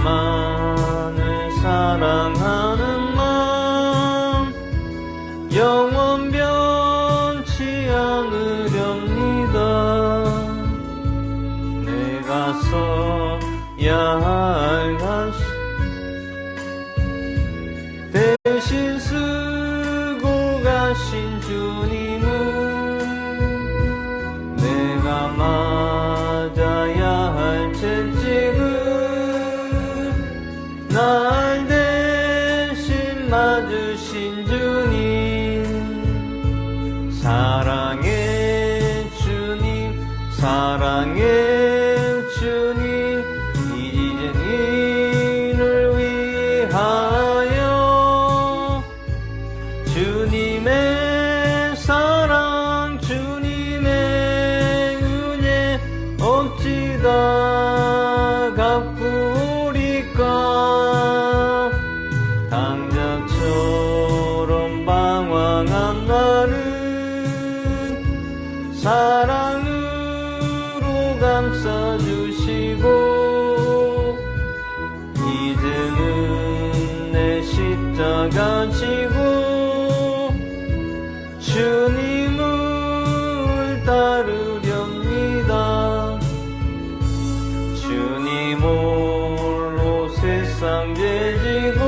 주님만을 사랑하는 마음 영원 변치 않으렵니다. 내가 서야 할 가시 대신 쓰고 가신 주님은 내가 맞아야 할 채찍을 날 대신 맞으신 주님, 사랑의 주님, 사랑의 주님, 이제는 위하여 주님의 사랑, 주님의 은혜 어찌 다 갚으리까. 당자처럼 방황한 나를 사랑으로 감싸주시고 이제는 내 십자가 지고 주님을 따르렵니다. 주님 홀로 세상 죄지고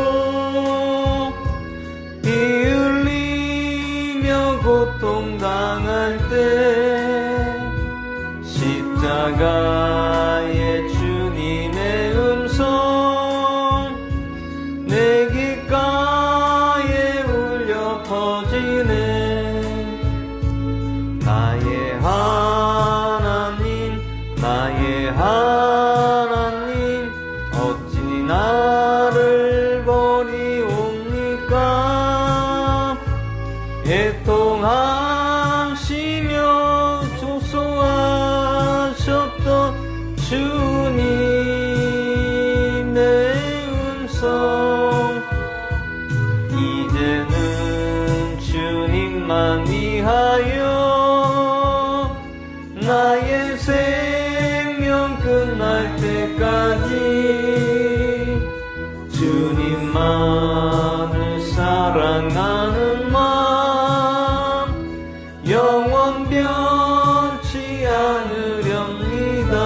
피 흘리며 고통당할 때 십자가의 주님의 음성 내 귓가에 울려 퍼지네. 나의 하나님, 나의 하나님, 어찌 나를 버리옵니까? 애통하시며 조소하셨던 주님의 음성 이제는 주님만 위하여 나의 생명 끝날 때까지 주님만을 사랑하는 마음 영원 변치 않으렵니다.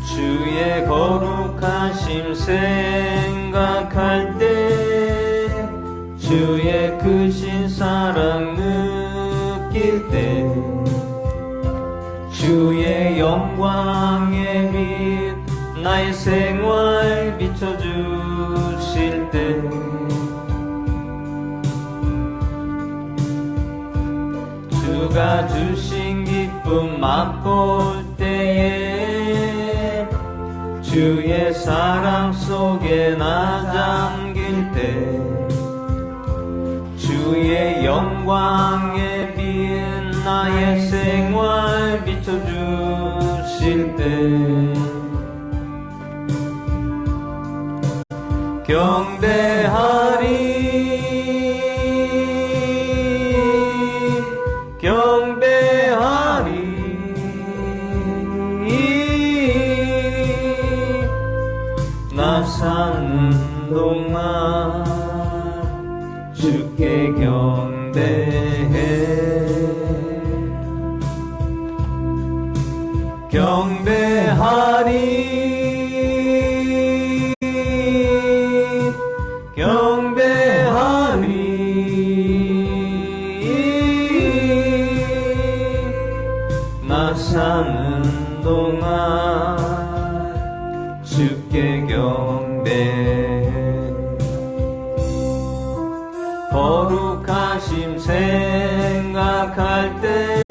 주의 거룩하심 생각할 때 주의 크신 사랑 느낄 때 주의 영광의 빛 나의 생활 비춰주실 때 주가 주신 기쁨 맛볼 때에 주의 사랑 속에 나 잠길 때 주의 영광에 빛 나의 생활 비춰주실 때 경배하리 경배하리 나 사는 동안 주께 경배해 경배하리 경배하리 나 사는 동안 주께 경배해 거룩하심 생각할 때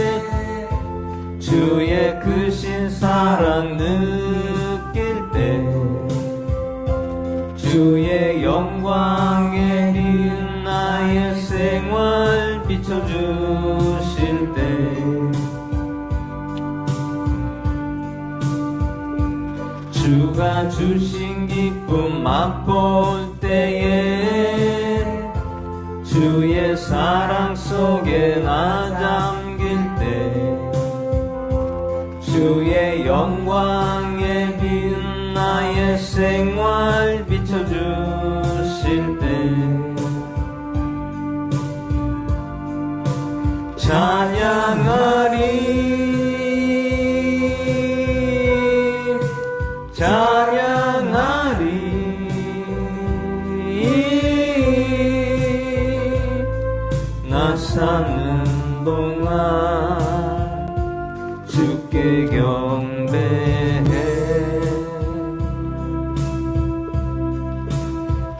주의 크신 사랑 느낄 때 주의 영광에 빛 나의 주신 기쁨 맛볼 때에 주의 사랑 속에 나 잠길 때 주의 영광에 빈 나의 생활 비춰주실 때 찬양하리 나 사는 동안 주께 경배해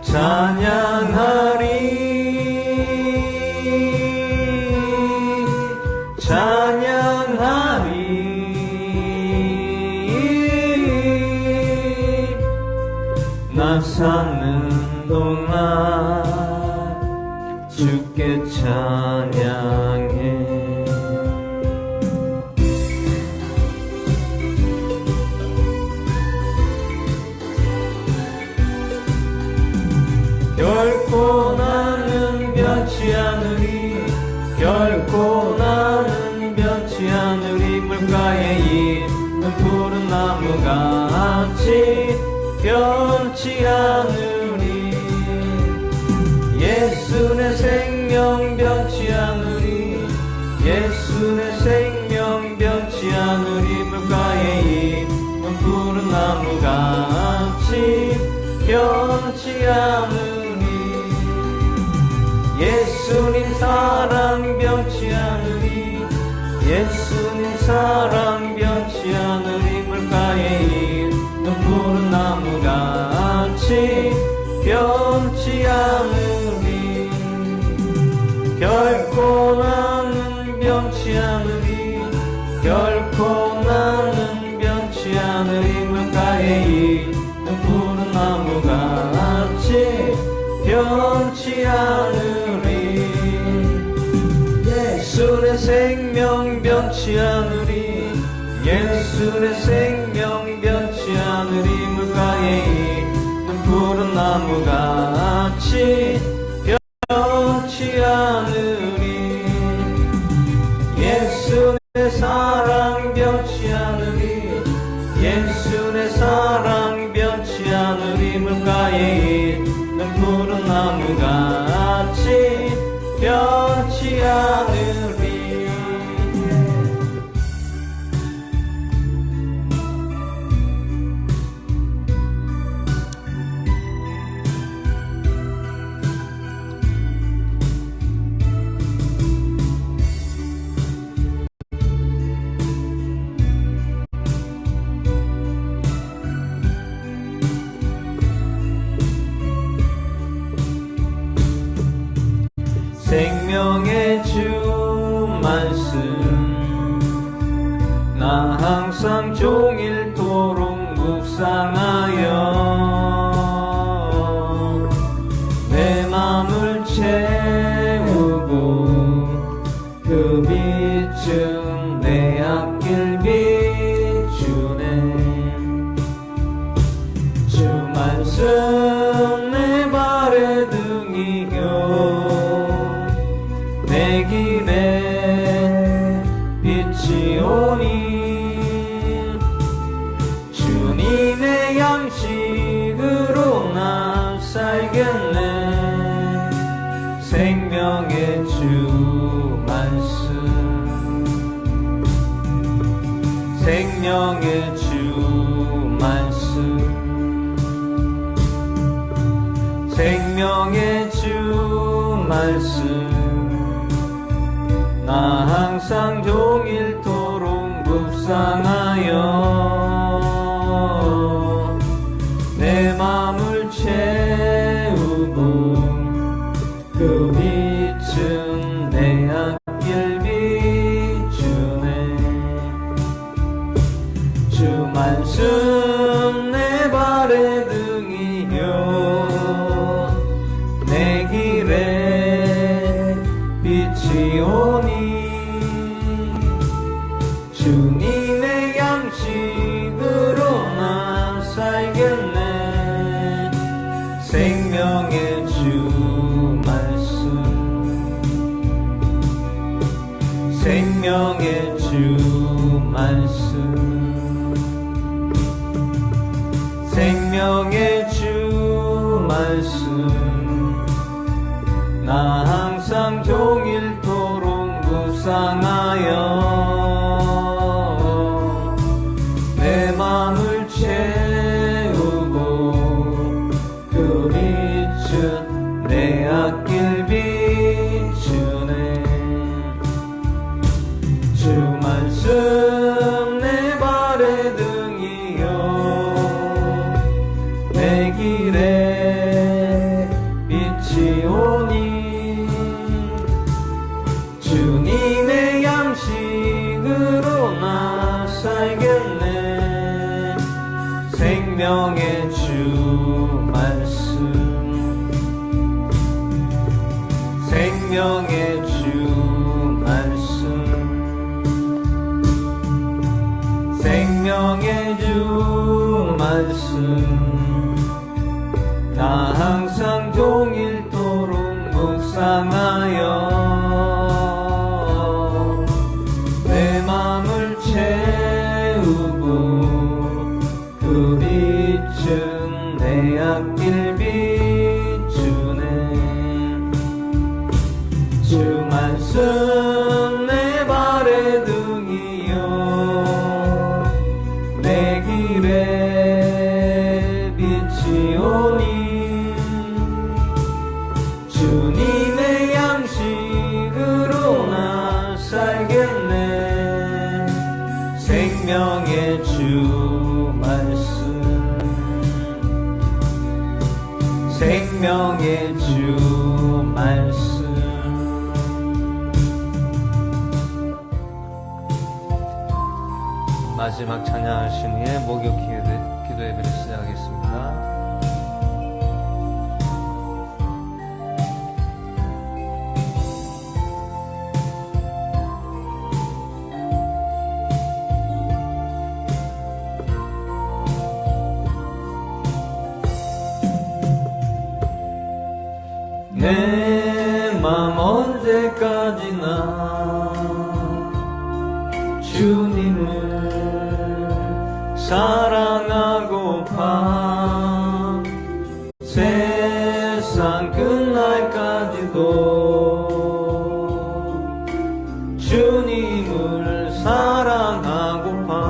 찬양하리 나 사는 동안 주께 찬양해 결코 나는 변치 않으리 결코 나는 변치 않으리 물가에 있는 푸른 나무같이 변치 않으리 예수 내 생명 변치 않으리 예수 내 생명 변치 않으리 물가에 있는 푸른 나무같이 변치 않으리 예수님 사랑 변치 않으리 예수님 사랑 변치 않으리 물가에 있는 푸른 나무같이 변치 않으리 결코 나는 변치 않으리 결코 나는 변치 않으리 물가에 있는 푸른 나무같이 변치 않으리 예수 내 생명 변치 않으리 예수 내 생명 변치 않으리 물가에 있는 푸른 나무같이 변치 않으리 예수 내 사랑 변치 않으리 예수 내 사랑 변치 않으리 물가에 있는 푸른 나무같이 변치 않으리 생명의 주 말씀 나 항상 종일토록 묵상하여 내 맘을 채우고 그 빛은 내 앞길 비추네 주 말씀 내 발의 등이요 내 길에 빛이 오니 주님의 양식으로 난 살겠네 생명의 주 말씀 생명의 주 말씀 생명의 주 말씀 나 항상 종일토록 묵상하여 내 맘을 채우고 그 빛은 내 앞길 비추네 주 말씀 내 발의 등이요 내 길에 빛이 오니 주님의 양식으로 난 살겠네 생명의 주 말씀 생명의 주 말씀 나 항상 종일토록 묵상하여 내 맘을 채우고 그 빛은 내 앞길 비추네 주 말씀 내 발의 등이요 내 길에 빛이 오니 주님의 양식으로 나 살겠네 생명의 주 말씀 생명의 주 말씀 생명의 주 말씀 나 항상 종일토록 묵상하여 내 맘을 채우고 그 빛은 내 앞길 비추네 주 말씀 내 발의 등이요 내 길에 빛이 오니 주님의 양식으로 나 살겠네 생명의 주 말씀 생명의 주 말씀 마지막 찬양하신 후에 목욕 기도 예배를 시작하겠습니다. 내 맘 언제까지나 주님을 사랑하고파 세상 끝날까지도 주님을 사랑하고파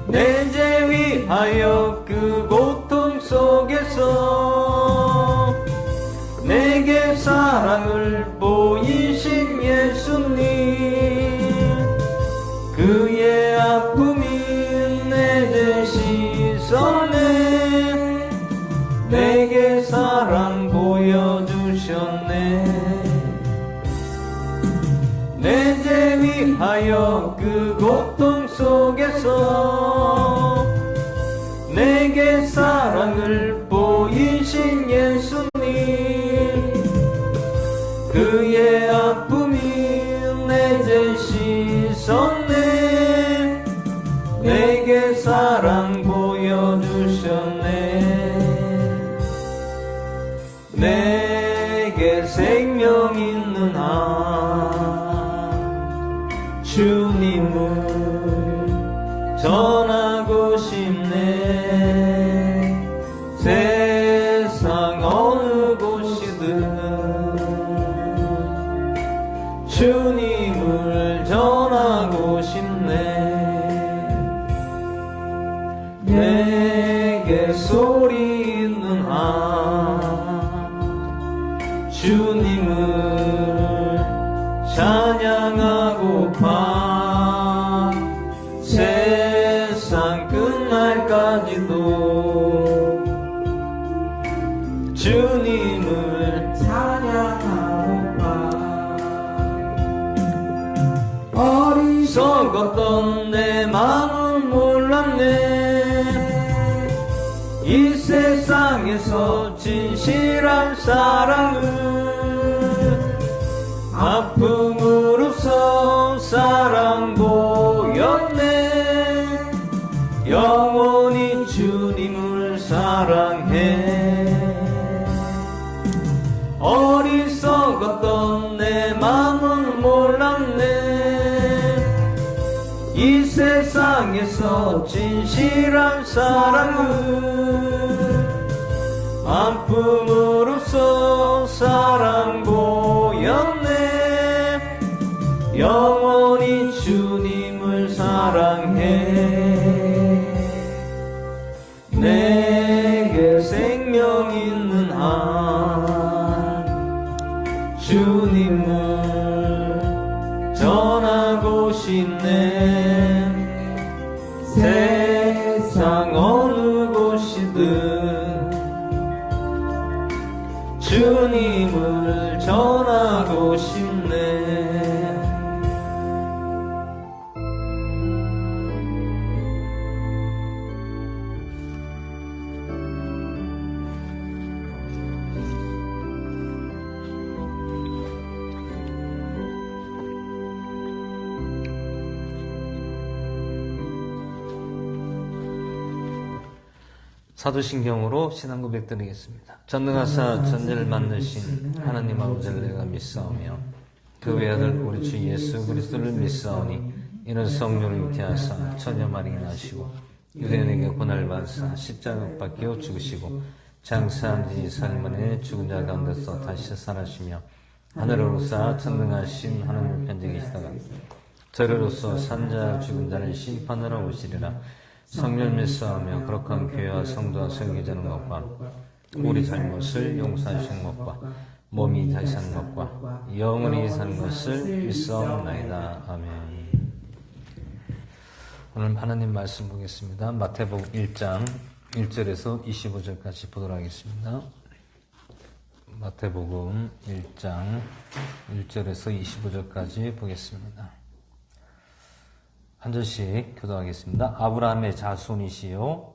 내 죄 위하여 그 고통 속에서 내게 사랑을 보이신 예수님 그의 아픔이 내 죄 씻었네 내게 사랑 보여주셨네 내 죄 위하여 그 고통 속에서 내게 사랑을 보이신 예수님 그의 아픔이 내 죄 씻었네 내게 사랑 보여주셨네 내게 생명 있는 한 주님을 전하고 싶네 세상 어느 곳이든 주님을 전하고 싶네 내게 소리 있는 한 주님을 찬양하고파 세상 끝날까지도 주님을 찬양하고파 어리석었던 내 마음은 몰랐네 이 세상에서 진실한 사랑은 아픔으로써 사랑 보였네 영원히 주님을 사랑해 어리석었던 먹었던 내 맘은 몰랐네. 이 세상에서 진실한 사랑은 아픔으로써 사랑 보였네. 영원히 주님을 사랑해. 내게 생명 있는 한 주님을 전하고 싶네. 세상 어느 곳이든 주님을 전하고 싶네. 사도신경으로 신앙 고백 드리겠습니다. 전능하사 전지를 만드신 하나님 아버지를 내가 믿사오며 그 외아들 우리 주 예수 그리스도를 믿사오니 이는 성령을 잉태하사 처녀 마리아 나시고 유대인에게 고난을 받으사 십자가 못 박혀 죽으시고 장사한 지 4일 만에 죽은 자 가운데서 다시 살아시며 하늘을 오사 전능하신 하나님을 편지 계시다가 저리로서 산자 죽은 자를 심판하러 오시리라. 성령 믿사오며 거룩한 교회와 성도와 설교자는 것과 우리 잘못을 용서하시는 것과 몸이 다시 사는 것과 영원히 사는 것을 믿사옵나이다. 아멘. 오늘 하나님 말씀 보겠습니다. 마태복음 1장 1절에서 25절까지 보도록 하겠습니다. 마태복음 1장 1절에서 25절까지 보겠습니다. 한 절씩 교도하겠습니다. 아브라함의 자손이시요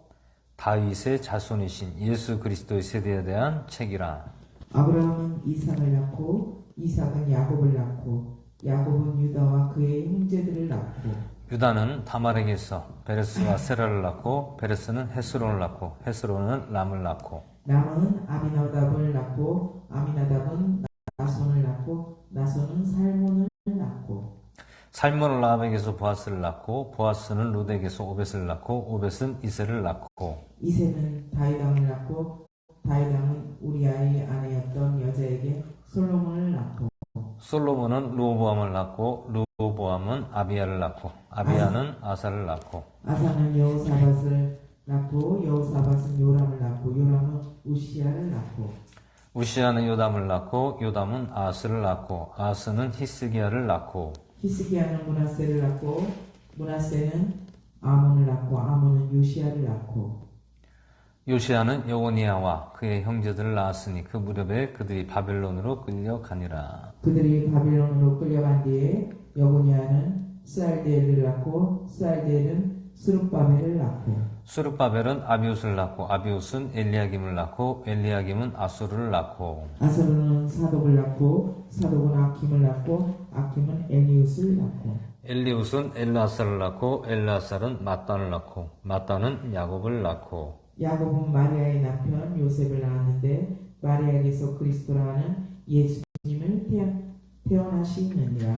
다윗의 자손이신 예수 그리스도의 세대에 대한 책이라. 아브라함은 이삭을 낳고 이삭은 야곱을 낳고 야곱은 유다와 그의 형제들을 낳고 유다는 다말에게서 베레스와 세라를 낳고 베레스는 헤스론을 낳고 헤스론은 람을 낳고 람은 아미나답을 낳고 아미나답은 나손을 낳고 나손은 살몬을 낳고 살몬은 라합에게서 보아스를 낳고 보아스는 루덱에서 오벳을 낳고 오벳은 이세를 낳고 이세는 다윗왕을 낳고 다윗왕은 우리아의 아내였던 여자에게 솔로몬을 낳고 솔로몬은 르호보암을 낳고 르호보암은 아비야를 낳고 아비야는 아사를 낳고 아사는 여호사밧을 낳고 여호사밧은 요람을 낳고 요람은 우시야를 낳고 우시야는 요담을 낳고 요담은 아스를 낳고 아스는 히스기야를 낳고 히스기야는 므낫세를 낳고 므낫세는 아몬을 낳고 아몬은 요시야를 낳고 요시야는 여고니아와 그의 형제들을 낳았으니 그 무렵에 그들이 바벨론으로 끌려가니라. 그들이 바벨론으로 끌려간 뒤에 여고니아는 스알데엘을 낳고 스알데엘은 스룹바벨을 낳고 수르바벨은 아비웃을 낳고 아비웃은 엘리야김을 낳고 엘리야김은 아수르를 낳고 아수르는 사독을 낳고 사독은 아킴을 낳고 아킴은 엘리웃을 낳고 엘리웃은 엘라사를 낳고 엘라살은 마단을 낳고 마단은 야곱을 낳고 야곱은 마리아의 남편 요셉을 낳았는데 마리아에게서 그리스도라 하는 예수님을 태어나시느니라.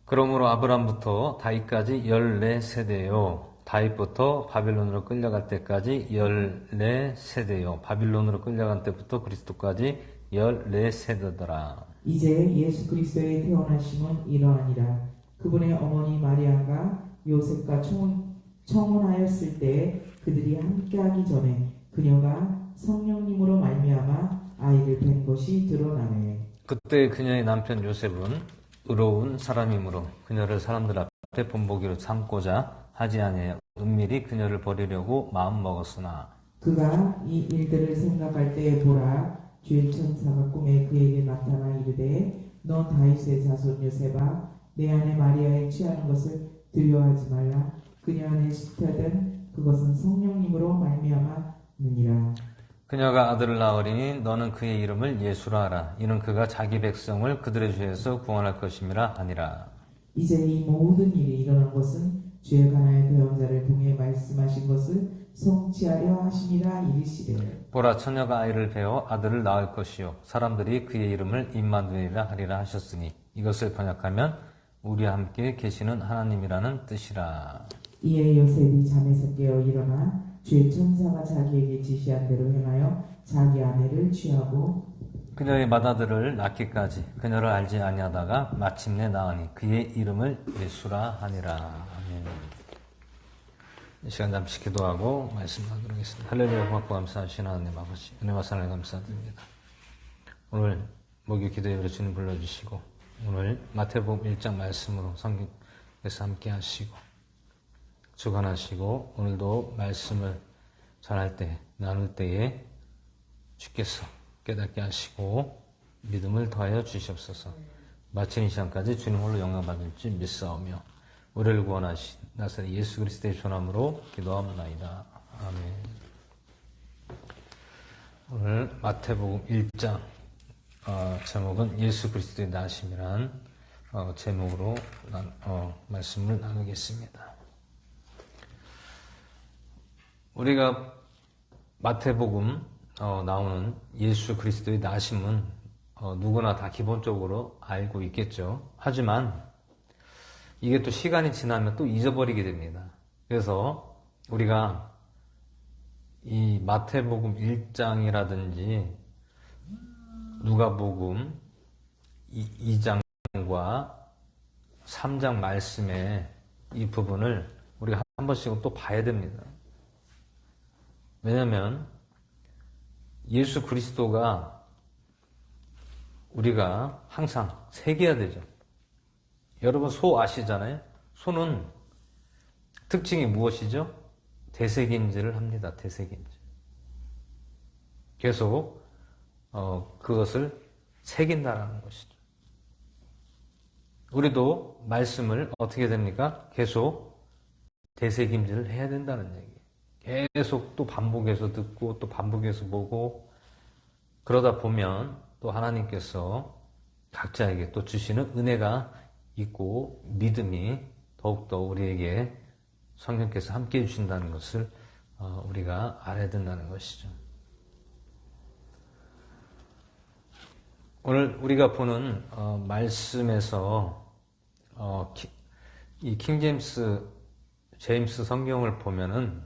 그러므로 아브람부터 다윗까지 14세대요 다윗부터 바빌론으로 끌려갈 때까지 14세대요 바빌론으로 끌려간 때부터 그리스도까지 14세대더라. 이제 예수 그리스도의 태어나심은 이러하니라. 그분의 어머니 마리아가 요셉과 청혼하였을 때 그들이 함께하기 전에 그녀가 성령님으로 말미암아 아이를 뵌 것이 드러나네. 그때 그녀의 남편 요셉은 의로운 사람이므로 그녀를 사람들 앞에 본보기로 삼고자 하지 아니하여 은밀히 그녀를 버리려고 마음먹었으나 그가 이 일들을 생각할 때에 보라 주의 천사가 꿈에 그에게 나타나 이르되 너 다윗의 자손 요셉아 내 아내 마리아에 취하는 것을 두려워하지 말라. 그녀 안에 수태된 그것은 성령님으로 말미암았느니라. 그녀가 아들을 낳으리니 너는 그의 이름을 예수라 하라. 이는 그가 자기 백성을 그들의 죄에서 구원할 것임이라 하니라. 이제 이 모든 일이 일어난 것은 주의 가나의 대언자를 통해 말씀하신 것을 성취하려 하심이라 이르시되 보라 처녀가 아이를 베어 아들을 낳을 것이요 사람들이 그의 이름을 임마누엘이라 하리라 하셨으니 이것을 번역하면 우리와 함께 계시는 하나님이라는 뜻이라. 이에 요셉이 잠에서 깨어 일어나 주의 천사가 자기에게 지시한 대로 행하여 자기 아내를 취하고 그녀의 맏아들을 낳기까지 그녀를 알지 아니하다가 마침내 낳으니 그의 이름을 예수라 하니라. 아멘. 이 시간 잠시 기도하고 말씀 나누도록 하겠습니다. 할렐루야 고맙고 감사하신 하나님 아버지 은혜와 사랑에 감사드립니다. 오늘 목요 기도예배로 주님 불러주시고 오늘 마태복음 1장 말씀으로 성경에서 함께 하시고 주관하시고 오늘도 말씀을 전할 때 나눌 때에 주께서 깨닫게 하시고 믿음을 더하여 주시옵소서. 마치는 시간까지 주님 홀로 영광 받을 줄 믿사오며 우리를 구원하신 나사렛 예수 그리스도의 전함으로 기도하옵나이다. 아멘. 오늘 마태복음 1장 제목은 예수 그리스도의 나심이란 제목으로 말씀을 나누겠습니다. 우리가 마태복음 나오는 예수 그리스도의 나심은 누구나 다 기본적으로 알고 있겠죠. 하지만 이게 또 시간이 지나면 또 잊어버리게 됩니다. 그래서 우리가 이 마태복음 1장이라든지 누가복음 2장과 3장 말씀의 이 부분을 우리가 한 번씩은 또 봐야 됩니다. 왜냐하면 예수 그리스도가 우리가 항상 새겨야 되죠. 여러분 소 아시잖아요? 소는 특징이 무엇이죠? 되새김질을 합니다. 되새김질. 계속 그것을 새긴다라는 것이죠. 우리도 말씀을 어떻게 됩니까? 계속 되새김질을 해야 된다는 얘기예요. 계속 또 반복해서 듣고 또 반복해서 보고 그러다 보면 또 하나님께서 각자에게 또 주시는 은혜가 있고 믿음이 더욱더 우리에게 성령께서 함께 해주신다는 것을 우리가 알아야 된다는 것이죠. 오늘 우리가 보는 말씀에서 이 제임스 성경을 보면은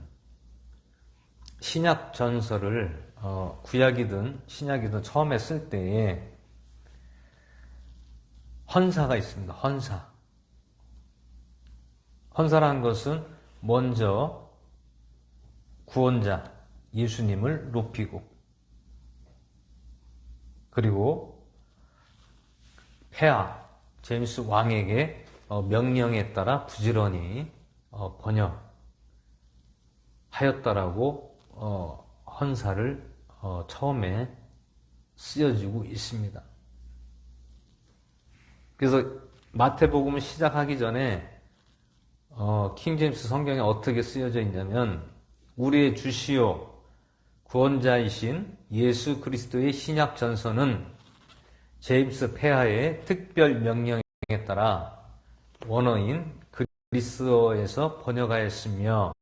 신약 전설을 구약이든 신약이든 처음에 쓸 때에 헌사가 있습니다. 헌사라는 것은 먼저 구원자 예수님을 높이고 그리고 폐하 제임스 왕에게 명령에 따라 부지런히 번역하였다라고 헌사를 처음에 쓰여지고 있습니다. 그래서 마태복음을 시작하기 전에 킹제임스 성경에 어떻게 쓰여져 있냐면 우리의 주시오 구원자이신 예수 그리스도의 신약 전서는 제임스 폐하의 특별 명령에 따라 원어인 그리스어에서 번역하였으며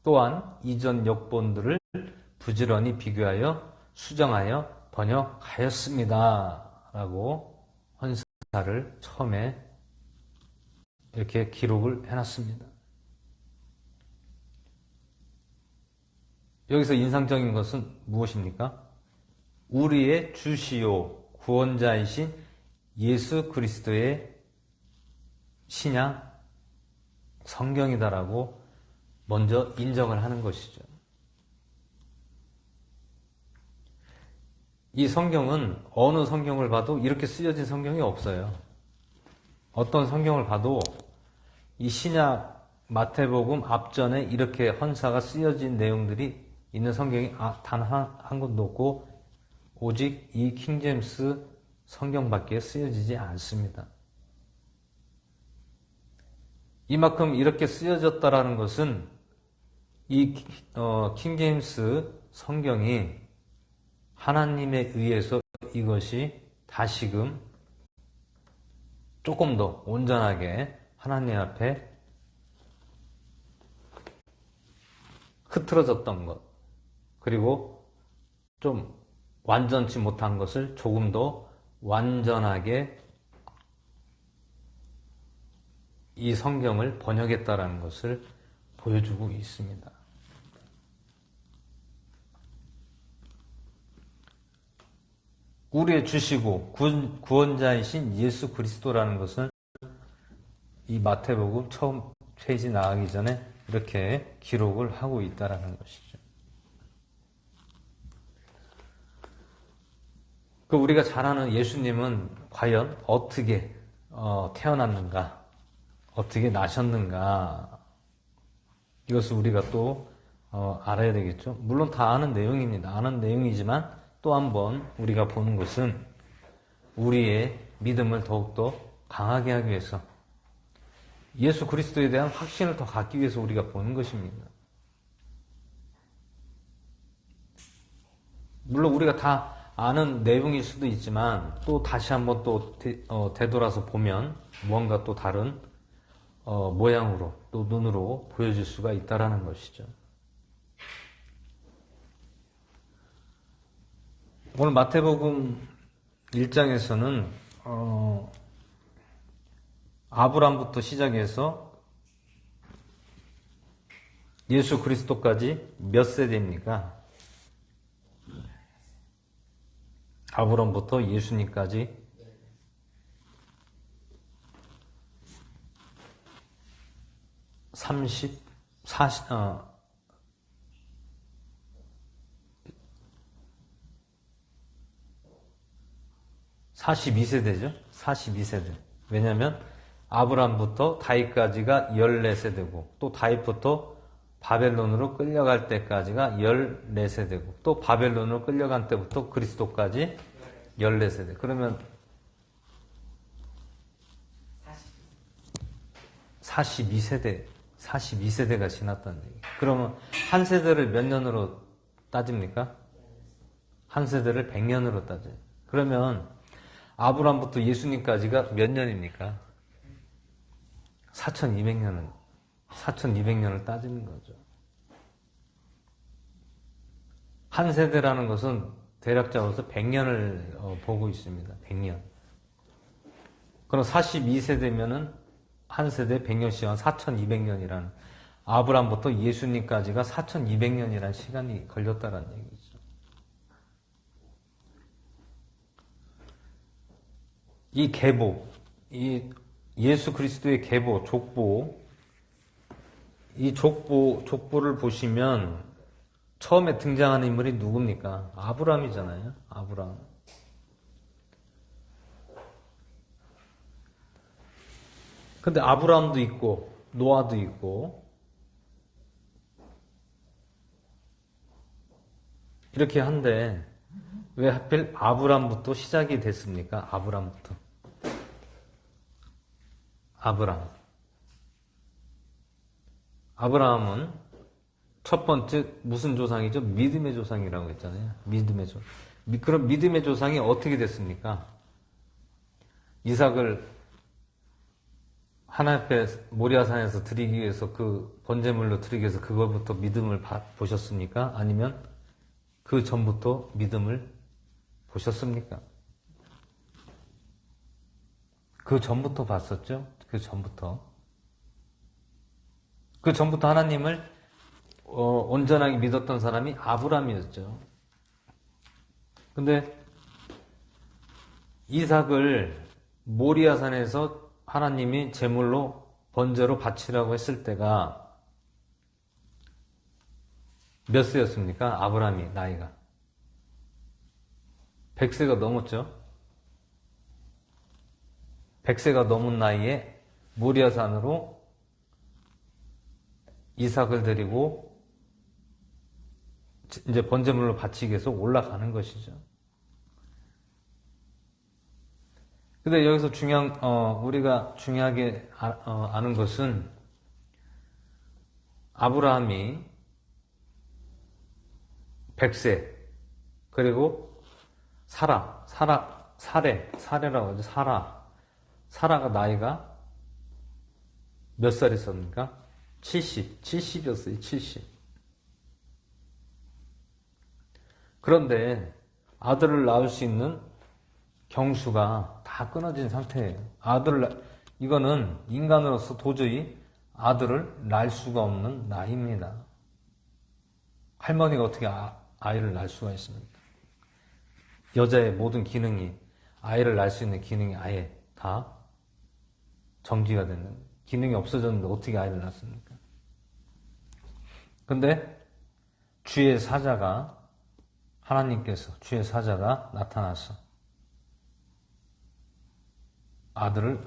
또한 이전 역본들을 부지런히 비교하여 수정하여 번역하였습니다. 라고 헌사를 처음에 이렇게 기록을 해놨습니다. 여기서 인상적인 것은 무엇입니까? 우리의 주시오 구원자이신 예수 그리스도의 신약 성경이다라고 먼저 인정을 하는 것이죠. 이 성경은 어느 성경을 봐도 이렇게 쓰여진 성경이 없어요. 어떤 성경을 봐도 이 신약 마태복음 앞전에 이렇게 헌사가 쓰여진 내용들이 있는 성경이 단 한 곳도 없고 오직 이 킹제임스 성경밖에 쓰여지지 않습니다. 이만큼 이렇게 쓰여졌다라는 것은 이 킹제임스 성경이 하나님에 의해서 이것이 다시금 조금 더 온전하게 하나님 앞에 흐트러졌던 것, 그리고 좀 완전치 못한 것을 조금 더 완전하게 이 성경을 번역했다라는 것을 보여주고 있습니다. 우리의 주시고 구원자이신 예수 그리스도라는 것은 이 마태복음 처음 페이지 나가기 전에 이렇게 기록을 하고 있다라는 것이죠. 그 우리가 잘 아는 예수님은 과연 어떻게 태어났는가, 어떻게 나셨는가, 이것을 우리가 또 알아야 되겠죠. 물론 다 아는 내용입니다. 아는 내용이지만 또 한번 우리가 보는 것은 우리의 믿음을 더욱더 강하게 하기 위해서, 예수 그리스도에 대한 확신을 더 갖기 위해서 우리가 보는 것입니다. 물론 우리가 다 아는 내용일 수도 있지만 또 다시 한번 또 되돌아서 보면 무언가 또 다른 모양으로 또 눈으로 보여질 수가 있다라는 것이죠. 오늘 마태복음 1장에서는 아브람부터 시작해서 예수 그리스도까지 몇 세대입니까? 아브람부터 예수님까지 42세대죠. 42세대. 왜냐하면 아브람부터 다윗까지가 14세대고 또 다윗부터 바벨론으로 끌려갈 때까지가 14세대고 또 바벨론으로 끌려간 때부터 그리스도까지 14세대. 그러면 42세대가 지났다는 얘기. 그러면 한 세대를 몇 년으로 따집니까? 한 세대를 100년으로 따져요. 그러면 아브람부터 예수님까지가 몇 년입니까? 4200년을 따지는 거죠. 한 세대라는 것은 대략 잡아서 100년을 보고 있습니다. 100년. 그럼 42세대면은 한 세대 100년씩 4200년이라는, 아브람부터 예수님까지가 4200년이라는 시간이 걸렸다는 얘기죠. 이 계보, 이 예수 그리스도의 계보, 족보, 이 족보를 보시면 처음에 등장하는 인물이 누굽니까? 아브람이잖아요. 아브람. 근데 아브람도 있고 노아도 있고 이렇게 한데 왜 하필 아브람부터 시작이 됐습니까? 아브람부터. 아브라함은 첫 번째 무슨 조상이죠? 믿음의 조상이라고 했잖아요. 믿음의 조상. 그럼 믿음의 조상이 어떻게 됐습니까? 이삭을 하나님 앞에 모리아산에서 드리기 위해서, 그 번제물로 드리기 위해서 그걸부터 믿음을 보셨습니까? 아니면 그 전부터 믿음을 보셨습니까? 그 전부터 봤었죠? 그 전부터 하나님을 온전하게 믿었던 사람이 아브람이었죠. 근데 이삭을 모리아산에서 하나님이 제물로 번제로 바치라고 했을 때가 몇 세였습니까? 아브람이 나이가 100세가 넘었죠. 100세가 넘은 나이에 모리아산으로 이삭을 데리고 이제 번제물로 바치기 위해서 올라가는 것이죠. 근데 여기서 우리가 중요하게 아는 것은 아브라함이 100세, 그리고 사레라고 하죠. 사라가 나이가 몇 살 있었습니까? 70이었어요, 70. 그런데 아들을 낳을 수 있는 경수가 다 끊어진 상태예요. 이거는 인간으로서 도저히 아들을 낳을 수가 없는 나이입니다. 할머니가 어떻게 아이를 낳을 수가 있습니까? 여자의 모든 기능이, 아이를 낳을 수 있는 기능이 아예 다 정지가 되는, 기능이 없어졌는데 어떻게 아이를 낳습니까? 근데 주의 사자가 나타나서 아들을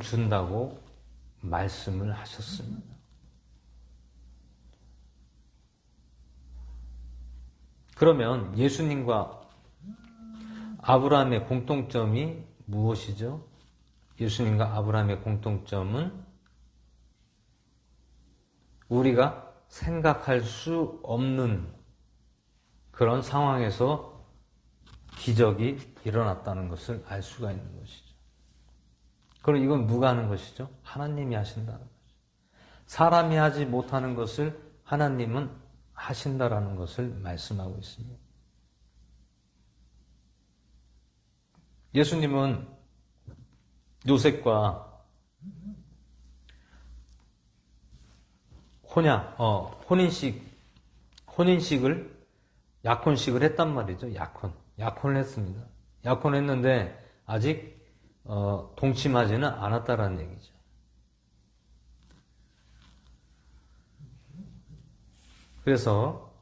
준다고 말씀을 하셨습니다. 그러면 예수님과 아브라함의 공통점이 무엇이죠? 예수님과 아브라함의 공통점은 우리가 생각할 수 없는 그런 상황에서 기적이 일어났다는 것을 알 수가 있는 것이죠. 그럼 이건 누가 하는 것이죠? 하나님이 하신다는 거죠. 사람이 하지 못하는 것을 하나님은 하신다라는 것을 말씀하고 있습니다. 예수님은 요셉과 혼인식을 약혼식을 했단 말이죠. 약혼을 했습니다. 약혼했는데 아직 동침하지는 않았다라는 얘기죠. 그래서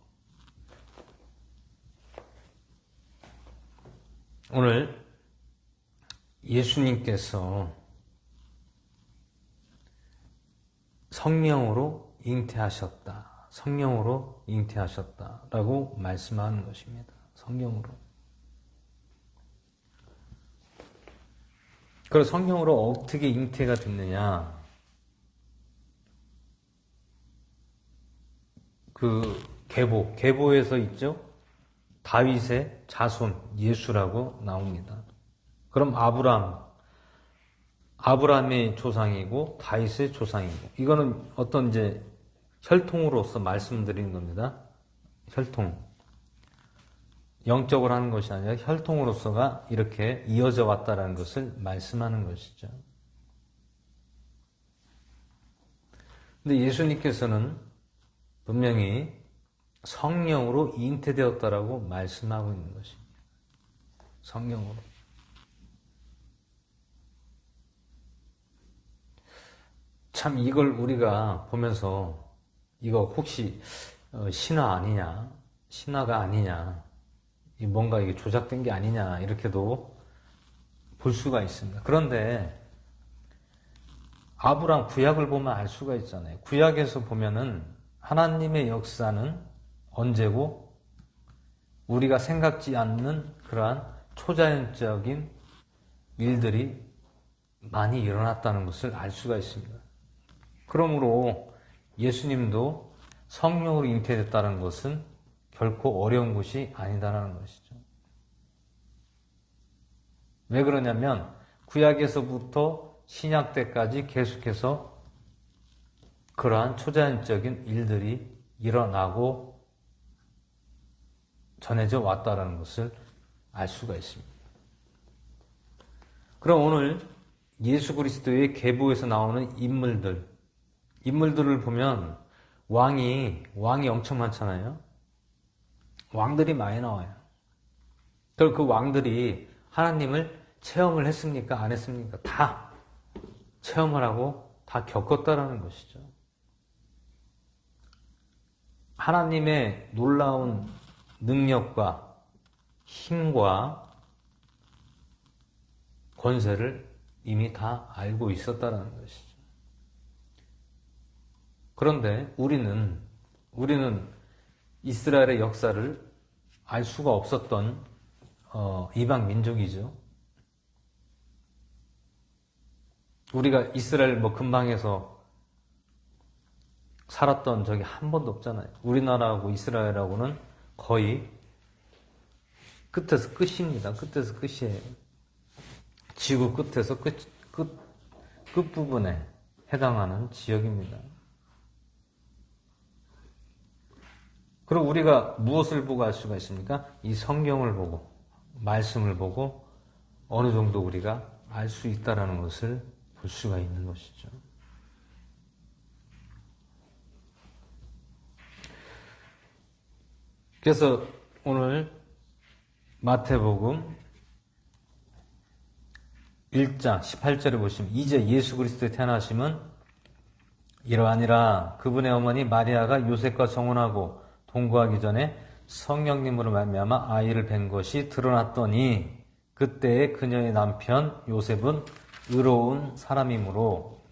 오늘 예수님께서 성령으로 잉태하셨다라고 말씀하는 것입니다. 성령으로. 그래서 성령으로 어떻게 잉태가 됐느냐? 계보에서 있죠? 다윗의 자손 예수라고 나옵니다. 그럼 아브라함의 조상이고 다윗의 조상이고, 이거는 어떤 이제 혈통으로서 말씀드리는 겁니다. 혈통. 영적으로 하는 것이 아니라 혈통으로서가 이렇게 이어져 왔다라는 것을 말씀하는 것이죠. 근데 예수님께서는 분명히 성령으로 잉태되었다라고 말씀하고 있는 것입니다. 성령으로. 참 이걸 우리가 보면서 이거 혹시 신화 아니냐, 신화가 아니냐, 뭔가 이게 조작된 게 아니냐 이렇게도 볼 수가 있습니다. 그런데 아브라함 구약을 보면 알 수가 있잖아요. 구약에서 보면은 하나님의 역사는 언제고 우리가 생각지 않는 그러한 초자연적인 일들이 많이 일어났다는 것을 알 수가 있습니다. 그러므로 예수님도 성령으로 잉태됐다는 것은 결코 어려운 것이 아니다라는 것이죠. 왜 그러냐면 구약에서부터 신약 때까지 계속해서 그러한 초자연적인 일들이 일어나고 전해져 왔다라는 것을 알 수가 있습니다. 그럼 오늘 예수 그리스도의 계보에서 나오는 인물들을 보면 왕이 엄청 많잖아요. 왕들이 많이 나와요. 그럼 그 왕들이 하나님을 체험을 했습니까? 안 했습니까? 다 체험을 하고 다 겪었다라는 것이죠. 하나님의 놀라운 능력과 힘과 권세를 이미 다 알고 있었다라는 것이죠. 그런데 우리는 이스라엘의 역사를 알 수가 없었던 이방 민족이죠. 우리가 이스라엘 근방에서 살았던 적이 한 번도 없잖아요. 우리나라하고 이스라엘하고는 거의 끝에서 끝입니다. 끝에서 끝이에요. 지구 끝에서 끝부분에 해당하는 지역입니다. 그리고 우리가 무엇을 보고 알 수가 있습니까? 이 성경을 보고, 말씀을 보고 어느 정도 우리가 알 수 있다라는 것을 볼 수가 있는 것이죠. 그래서 오늘 마태복음 1장 18절에 보시면 이제 예수 그리스도의 태어나심은 이러하니라. 그분의 어머니 마리아가 요셉과 성혼하고 동거하기 전에 성령님으로 말미암아 아이를 뵌 것이 드러났더니 그때에 그녀의 남편 요셉은 의로운 사람이므로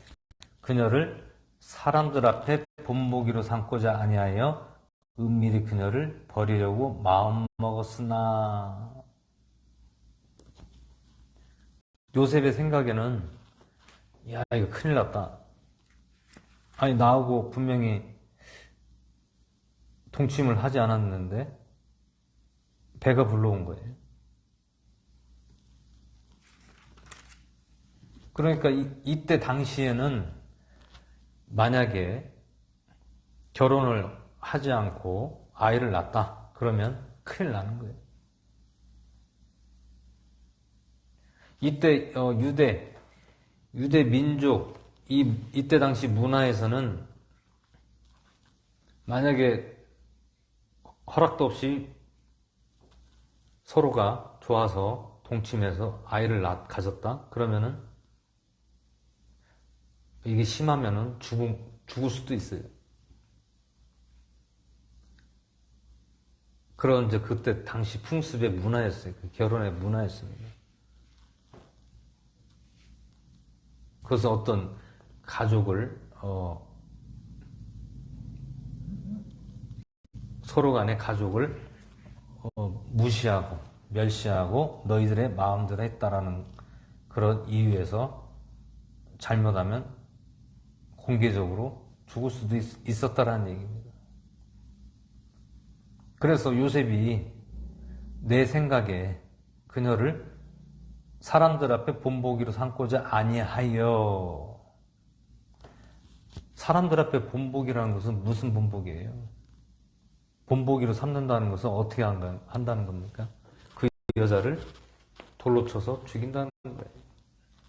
그녀를 사람들 앞에 본보기로 삼고자 아니하여 은밀히 그녀를 버리려고 마음먹었으나. 요셉의 생각에는 야, 이거 큰일 났다. 아니, 나하고 분명히 동침을 하지 않았는데 배가 불러온 거예요. 그러니까 이때 당시에는 만약에 결혼을 하지 않고 아이를 낳았다 그러면 큰일 나는 거예요. 이때 유대 민족 이때 당시 문화에서는 만약에 허락도 없이 서로가 좋아서 동침해서 아이를 가졌다 그러면은 이게 심하면은 죽을 수도 있어요. 그런 이제 그때 당시 풍습의 문화였어요. 그 결혼의 문화였습니다. 그래서 어떤 가족을 서로 간의 가족을 무시하고 멸시하고 너희들의 마음대로 했다라는 그런 이유에서 잘못하면 공개적으로 죽을 수도 있었다라는 얘기입니다. 그래서 요셉이 내 생각에 그녀를 사람들 앞에 본보기로 삼고자 아니하여. 사람들 앞에 본보기라는 것은 무슨 본보기예요? 본보기로 삼는다는 것은 어떻게 한다는 겁니까? 그 여자를 돌로 쳐서 죽인다는 거예요.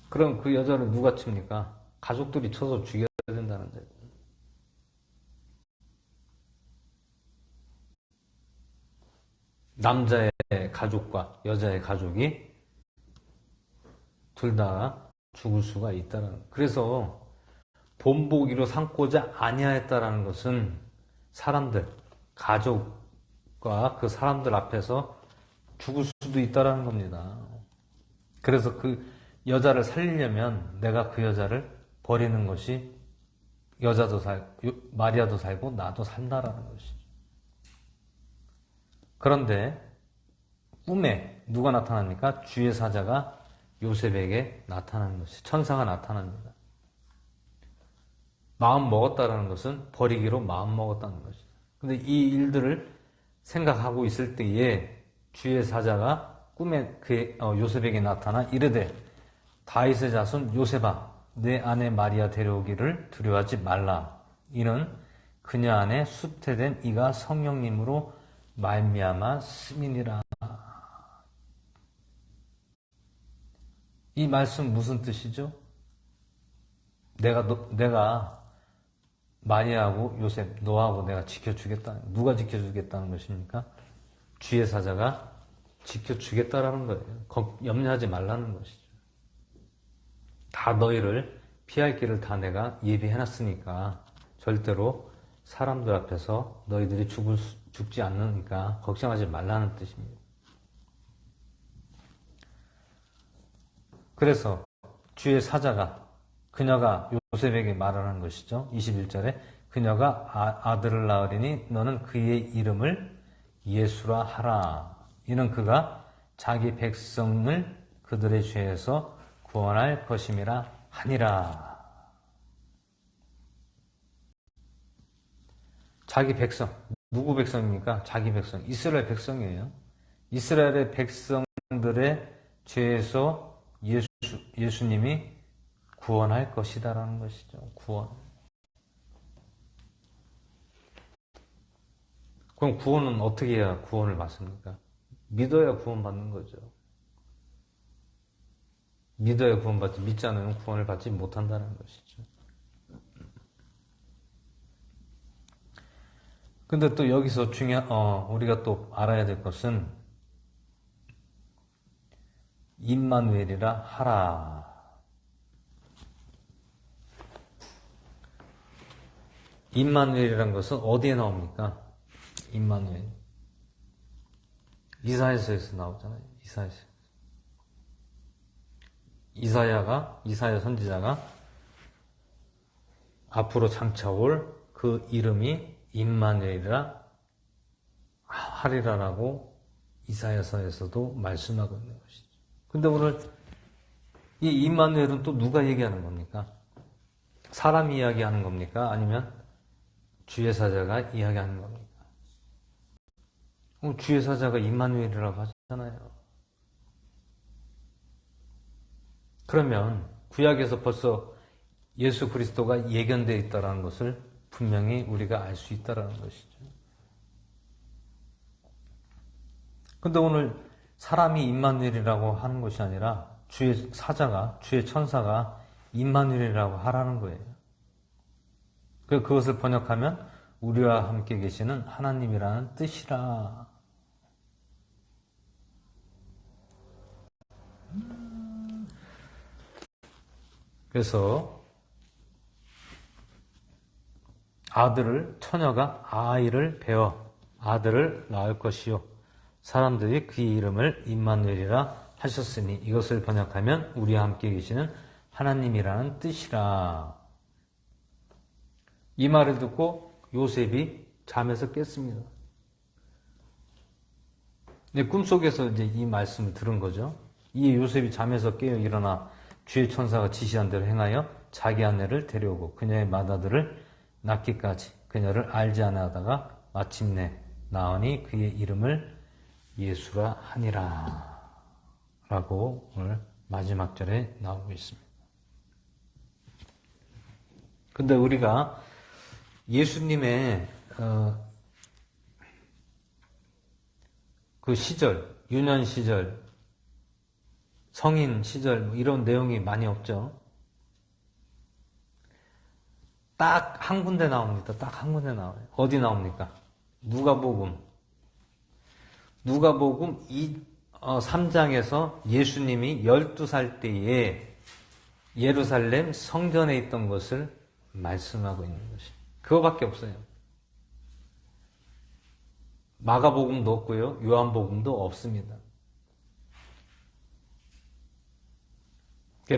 그럼 그 여자를 누가 칩니까? 가족들이 쳐서 죽여야 된다는 거예요. 남자의 가족과 여자의 가족이 둘 다 죽을 수가 있다는. 그래서 본보기로 삼고자 아니하였다라는 것은 사람들, 가족과 그 사람들 앞에서 죽을 수도 있다라는 겁니다. 그래서 그 여자를 살리려면 내가 그 여자를 버리는 것이 여자도 마리아도 살고 나도 산다라는 것이죠. 그런데 꿈에 누가 나타납니까? 주의 사자가 요셉에게 나타나는 것이, 천사가 나타납니다. 마음 먹었다라는 것은 버리기로 마음 먹었다는 것이죠. 근데 이 일들을 생각하고 있을 때에 주의 사자가 꿈에 요셉에게 나타나 이르되 다윗의 자손 요셉아 내 아내 마리아 데려오기를 두려워하지 말라. 이는 그녀 안에 수태된 이가 성령님으로 말미암아 스민이라. 이 말씀 무슨 뜻이죠? 내가 마리아하고 요셉 너하고 내가 지켜주겠다. 누가 지켜주겠다는 것입니까? 주의 사자가 지켜주겠다라는 거예요. 염려하지 말라는 것이죠. 다 너희를 피할 길을 다 내가 예비해놨으니까 절대로 사람들 앞에서 너희들이 죽지 않으니까 걱정하지 말라는 뜻입니다. 그래서 주의 사자가 그녀가 요셉에게 말하는 것이죠. 21절에 그녀가 아들을 낳으리니 너는 그의 이름을 예수라 하라. 이는 그가 자기 백성을 그들의 죄에서 구원할 것임이라 하니라. 자기 백성, 누구 백성입니까? 자기 백성, 이스라엘 백성이에요. 이스라엘의 백성들의 죄에서 예수님이 구원할 것이다라는 것이죠. 구원. 그럼 구원은 어떻게 해야 구원을 받습니까? 믿어야 구원받는 거죠. 믿어야 구원받지, 믿지 않으면 구원을 받지 못한다는 것이죠. 근데 또 여기서 우리가 또 알아야 될 것은 임마누엘이라 하라. 임마누엘이란 것은 어디에 나옵니까? 임마누엘. 이사야서에서 나오잖아요. 이사야서. 이사야 선지자가 앞으로 장차올 그 이름이 임마누엘이라 하리라라고 이사야서에서도 말씀하고 있는 것이죠. 근데 오늘 이 임마누엘은 또 누가 얘기하는 겁니까? 사람이 이야기하는 겁니까? 아니면 주의 사자가 이야기하는 겁니까? 주의 사자가 임마누엘이라고 하잖아요. 그러면 구약에서 벌써 예수 그리스도가 예견되어 있다는 것을 분명히 우리가 알 수 있다는 것이죠. 근데 오늘 사람이 임마누엘이라고 하는 것이 아니라 주의 사자가, 주의 천사가 임마누엘이라고 하라는 거예요. 그것을 번역하면 우리와 함께 계시는 하나님이라는 뜻이라. 그래서 처녀가 아이를 베어 아들을 낳을 것이요 사람들이 그의 이름을 임마누엘이라 하셨으니 이것을 번역하면 우리와 함께 계시는 하나님이라는 뜻이라. 이 말을 듣고 요셉이 잠에서 깼습니다. 꿈속에서 이제 이 말씀을 들은 거죠. 이 요셉이 잠에서 깨어 일어나 주의 천사가 지시한 대로 행하여 자기 아내를 데려오고 그녀의 맏아들을 낳기까지 그녀를 알지 않아하다가 마침내 낳으니 그의 이름을 예수라 하니라 라고 오늘 마지막 절에 나오고 있습니다. 근데 우리가 예수님의 그 시절, 유년 시절, 성인 시절 이런 내용이 많이 없죠. 딱 한 군데 나옵니다. 딱 한 군데 나와요. 어디 나옵니까? 누가복음 3장에서 예수님이 12살 때에 예루살렘 성전에 있던 것을 말씀하고 있는 것이. 그거밖에 없어요. 마가복음도 없고요. 요한복음도 없습니다.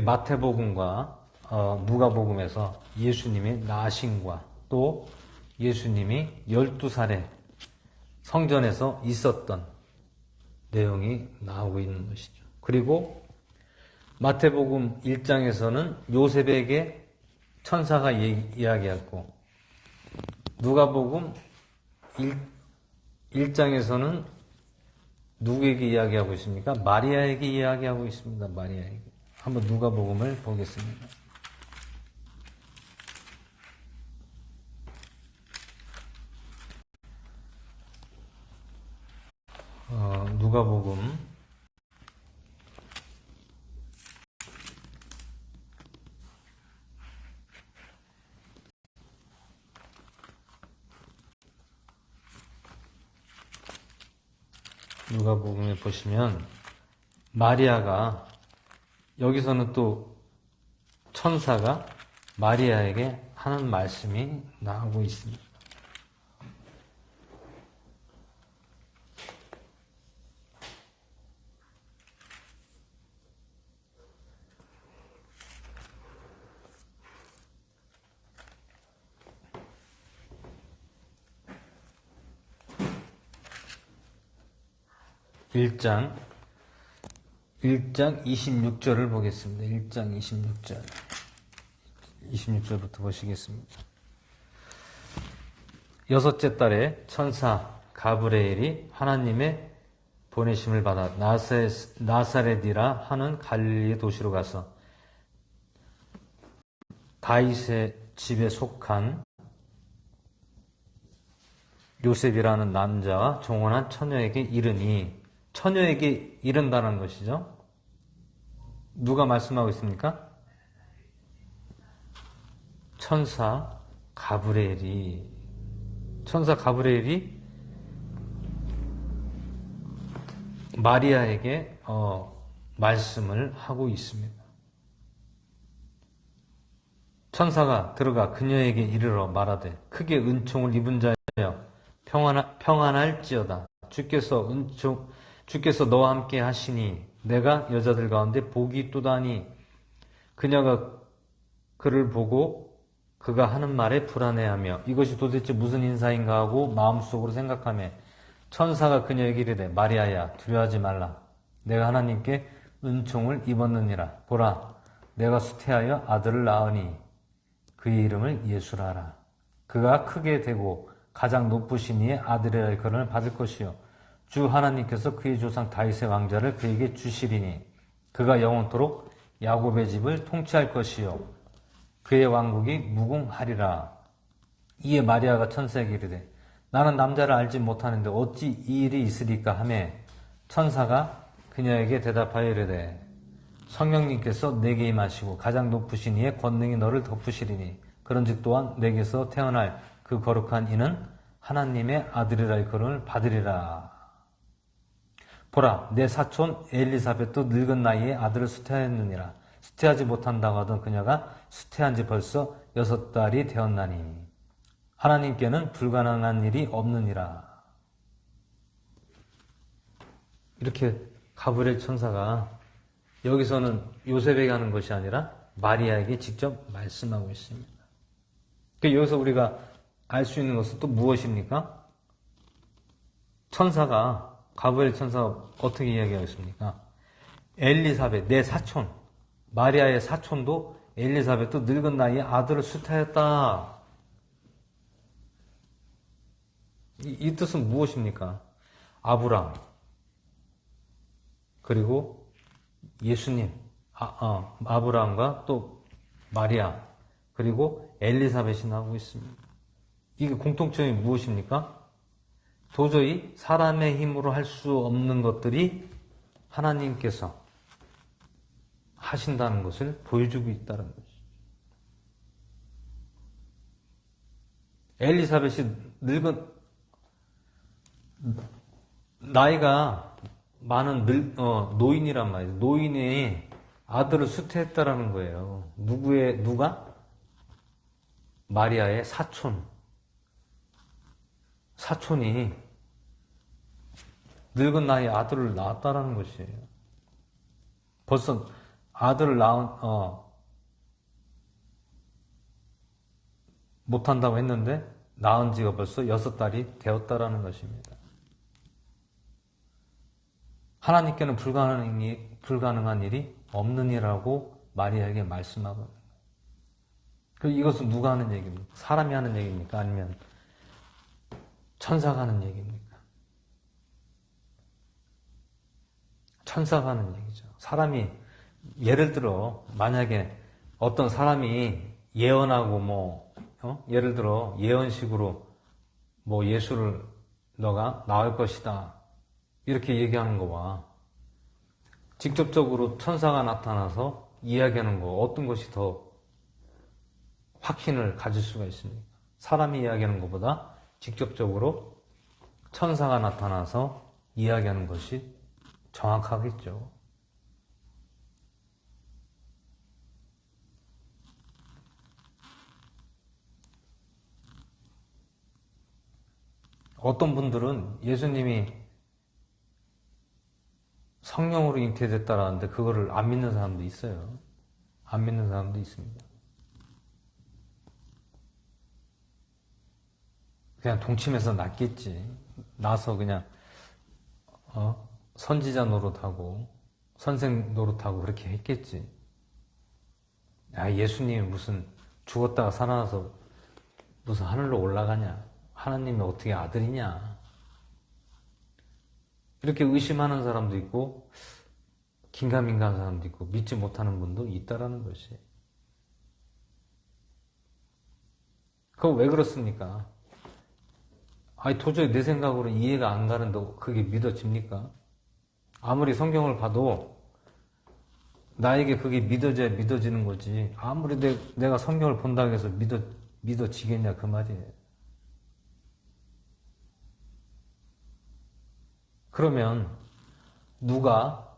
마태복음과 누가복음에서 예수님의 나심과 또 예수님이 12살에 성전에서 있었던 내용이 나오고 있는 것이죠. 그리고 마태복음 1장에서는 요셉에게 천사가 이야기했고 누가복음 1장에서는 누구에게 이야기하고 있습니까? 마리아에게 이야기하고 있습니다. 마리아에게. 한번 누가복음을 보겠습니다. 누가복음 '누가복음에 보시면 마리아가 여기서는 또 천사가 마리아에게 하는 말씀이 나오고 있습니다. (1장 26절을 보겠습니다. 1장 26절. 26절부터 보시겠습니다. 여섯째 달에 천사 가브리엘이 하나님의 보내심을 받아 나사렛이라 하는 갈릴리 도시로 가서 다윗의 집에 속한 요셉이라는 남자와 종혼한 처녀에게 이르니, 처녀에게 이른다는 것이죠. 누가 말씀하고 있습니까? 천사 가브리엘이 마리아에게 말씀을 하고 있습니다. 천사가 들어가 그녀에게 이르러 말하되 크게 은총을 입은 자여 평안할지어다. 주께서 너와 함께 하시니 내가 여자들 가운데 복이 있도다니. 그녀가 그를 보고 그가 하는 말에 불안해하며 이것이 도대체 무슨 인사인가 하고 마음속으로 생각하며 천사가 그녀에게 이르되 마리아야 두려워하지 말라. 내가 하나님께 은총을 입었느니라. 보라 내가 수태하여 아들을 낳으니 그의 이름을 예수라 하라. 그가 크게 되고 가장 높으신 이의 아들의 일컬음을 받을 것이요 주 하나님께서 그의 조상 다윗의 왕자를 그에게 주시리니 그가 영원토록 야곱의 집을 통치할 것이요 그의 왕국이 무궁하리라. 이에 마리아가 천사에게 이르되 나는 남자를 알지 못하는데 어찌 이 일이 있으리까 하며 천사가 그녀에게 대답하여 이르되 성령님께서 내게 임하시고 가장 높으신 이의 권능이 너를 덮으시리니 그런즉 또한 내게서 태어날 그 거룩한 이는 하나님의 아들이라 일컬음을 받으리라. 보라 내 사촌 엘리사벳도 늙은 나이에 아들을 수태하였느니라. 수태하지 못한다고 하던 그녀가 수태한 지 벌써 6달이 되었나니 하나님께는 불가능한 일이 없느니라. 이렇게 가브리엘 천사가 여기서는 요셉에게 하는 것이 아니라 마리아에게 직접 말씀하고 있습니다. 여기서 우리가 알 수 있는 것은 또 무엇입니까? 가브리엘 천사가 어떻게 이야기하고 있습니까? 엘리사벳, 내 사촌, 마리아의 사촌도 엘리사벳도 늙은 나이에 아들을 수태했다. 이 뜻은 무엇입니까? 아브람, 그리고 예수님, 아브람과 또 마리아, 그리고 엘리사벳이 나오고 있습니다. 이게 공통점이 무엇입니까? 도저히 사람의 힘으로 할 수 없는 것들이 하나님께서 하신다는 것을 보여주고 있다는 것이죠. 엘리사벳이 나이가 많은 노인이란 말이에요. 노인이 아들을 수태했다라는 거예요. 누가? 마리아의 사촌이 늙은 나이에 아들을 낳았다라는 것이에요. 벌써 아들을 못한다고 했는데 낳은 지가 벌써 6달이 되었다라는 것입니다. 하나님께는 불가능한 일이 없느니라고 마리아에게 말씀하거든요. 이것은 누가 하는 얘기입니까? 사람이 하는 얘기입니까? 아니면 천사가 하는 얘기입니까? 천사가 하는 얘기죠. 사람이 예를 들어 만약에 어떤 사람이 예언하고 예를 들어 예언식으로 예수를 너가 낳을 것이다 이렇게 얘기하는 거와 직접적으로 천사가 나타나서 이야기하는 거 어떤 것이 더 확신을 가질 수가 있습니까? 사람이 이야기하는 것보다 직접적으로 천사가 나타나서 이야기하는 것이 정확하겠죠. 어떤 분들은 예수님이 성령으로 잉태됐다라는데 그거를 안 믿는 사람도 있어요. 안 믿는 사람도 있습니다. 그냥 동침해서 낳겠지. 나서 그냥 선지자 노릇하고 선생 노릇하고 그렇게 했겠지. 예수님이 무슨 죽었다가 살아나서 무슨 하늘로 올라가냐. 하나님이 어떻게 아들이냐. 이렇게 의심하는 사람도 있고 긴가민가한 사람도 있고 믿지 못하는 분도 있다라는 것이. 그거 왜 그렇습니까? 아니, 도저히 내 생각으로 이해가 안 가는데 그게 믿어집니까? 아무리 성경을 봐도 나에게 그게 믿어져야 믿어지는 거지. 아무리 내가 성경을 본다고 해서 믿어지겠냐, 그 말이에요. 그러면 누가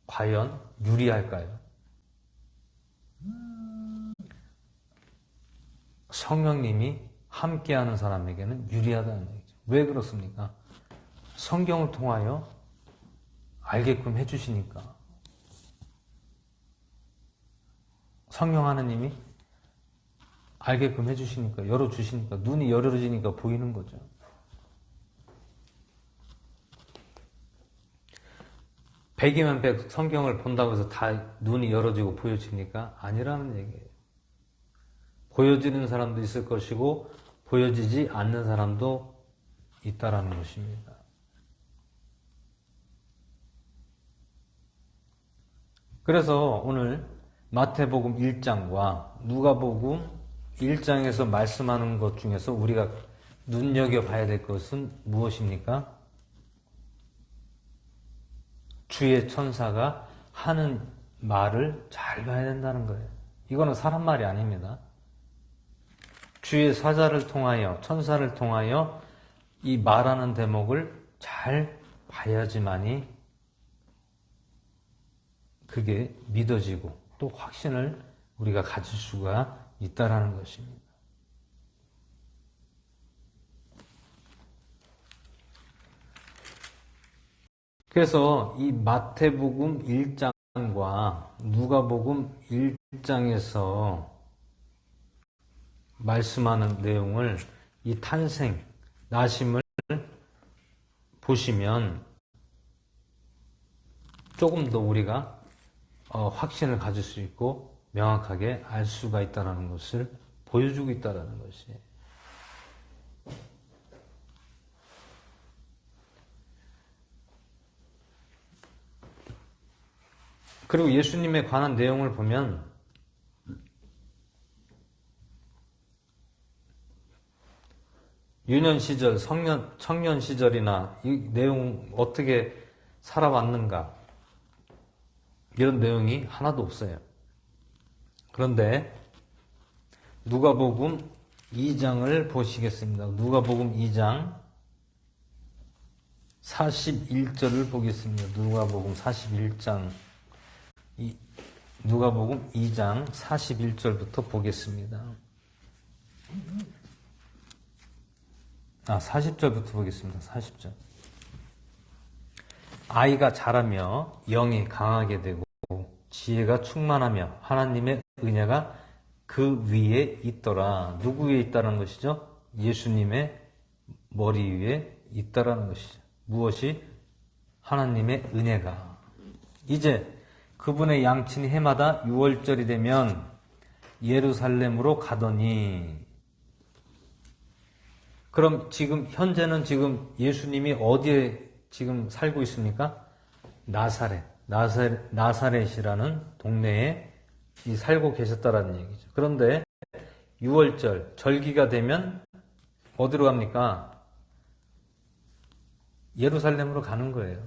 과연 유리할까요? 성령님이 함께하는 사람에게는 유리하다는 얘기죠. 왜 그렇습니까? 성경을 통하여 알게끔 해주시니까. 성령 하나님이 알게끔 해주시니까, 열어주시니까, 눈이 열어지니까 보이는 거죠. 백이면 백 성경을 본다고 해서 다 눈이 열어지고 보여집니까? 아니라는 얘기예요. 보여지는 사람도 있을 것이고 보여지지 않는 사람도 있다라는 것입니다. 그래서 오늘 마태복음 1장과 누가복음 1장에서 말씀하는 것 중에서 우리가 눈여겨봐야 될 것은 무엇입니까? 주의 천사가 하는 말을 잘 봐야 된다는 거예요. 이거는 사람 말이 아닙니다. 주의 사자를 통하여, 천사를 통하여 이 말하는 대목을 잘 봐야지만이 그게 믿어지고 또 확신을 우리가 가질 수가 있다라는 것입니다. 그래서 이 마태복음 1장과 누가복음 1장에서 말씀하는 내용을, 이 탄생, 나심을 보시면 조금 더 우리가 확신을 가질 수 있고 명확하게 알 수가 있다는 것을 보여주고 있다는 것이에요. 그리고 예수님에 관한 내용을 보면 유년 시절, 청년 시절이나 이 내용 어떻게 살아왔는가 이런 내용이 하나도 없어요. 그런데 누가복음 2장을 보시겠습니다. 누가복음 2장 41절을 보겠습니다. 누가복음 41장 누가복음 2장 41절부터 보겠습니다. 40절부터 보겠습니다. 40절. 아이가 자라며 영이 강하게 되고 지혜가 충만하며 하나님의 은혜가 그 위에 있더라. 누구 위에 있다는 것이죠? 예수님의 머리 위에 있다라는 것이죠. 무엇이? 하나님의 은혜가. 이제 그분의 양친이 해마다 6월절이 되면 예루살렘으로 가더니, 그럼 지금 현재는 지금 예수님이 어디에 지금 살고 있습니까? 나사렛이라는 동네에 살고 계셨다라는 얘기죠. 그런데 6월절 절기가 되면 어디로 갑니까? 예루살렘으로 가는 거예요.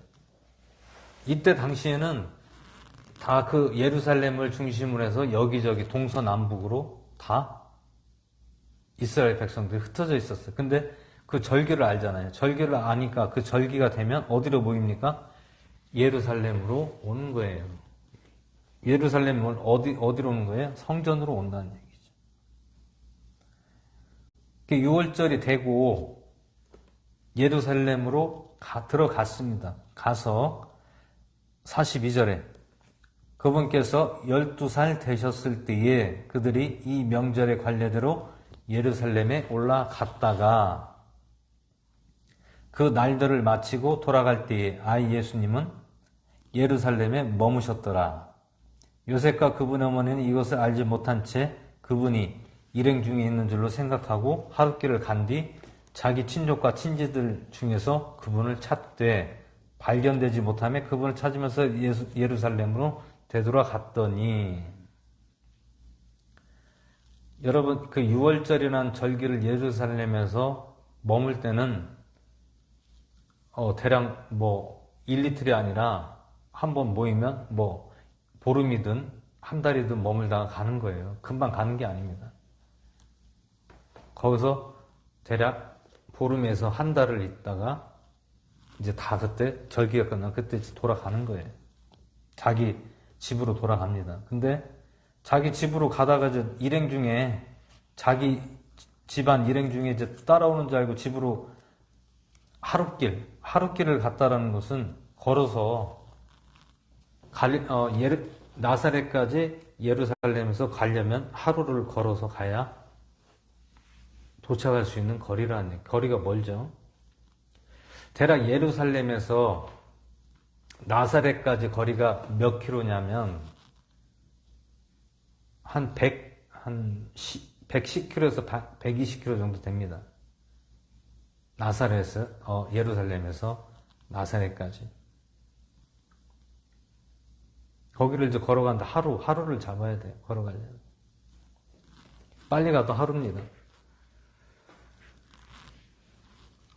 이때 당시에는 다 그 예루살렘을 중심으로 해서 여기저기 동서남북으로 다 이스라엘 백성들이 흩어져 있었어요. 근데 그 절기를 알잖아요. 절기를 아니까 그 절기가 되면 어디로 모입니까? 예루살렘으로 오는 거예요. 예루살렘은 어디로 오는 거예요? 성전으로 온다는 얘기죠. 6월절이 되고 예루살렘으로 들어갔습니다. 가서 42절에 그분께서 12살 되셨을 때에 그들이 이 명절의 관례대로 예루살렘에 올라갔다가 그 날들을 마치고 돌아갈 때에 아이 예수님은 예루살렘에 머무셨더라. 요셉과 그분의 어머니는 이것을 알지 못한 채 그분이 일행 중에 있는 줄로 생각하고 하룻길을 간 뒤 자기 친족과 친지들 중에서 그분을 찾되 발견되지 못하며 그분을 찾으면서 예루살렘으로 되돌아갔더니, 여러분 그 6월절이라는 절기를 예루살렘에서 머물 때는 대략 뭐 1, 이틀이 아니라 한 번 모이면 뭐 보름이든 한 달이든 머물다가 가는 거예요. 금방 가는 게 아닙니다. 거기서 대략 보름에서 한 달을 있다가 이제 다 그때 절기가 끝나면 그때 돌아가는 거예요. 자기 집으로 돌아갑니다. 근데 자기 집으로 가다가 이제 일행 중에 자기 집안 일행 중에 이제 따라오는 줄 알고 집으로 하룻길을 갔다라는 것은 걸어서 나사렛까지 예루살렘에서 가려면 하루를 걸어서 가야 도착할 수 있는 거리라는 얘기. 거리가 멀죠. 대략 예루살렘에서 나사렛까지 거리가 몇 킬로냐면 한 110킬로에서 120킬로 정도 됩니다. 예루살렘에서 나사렛까지. 거기를 이제 걸어간다. 하루를 잡아야 돼요. 걸어가려면. 빨리 가도 하루입니다.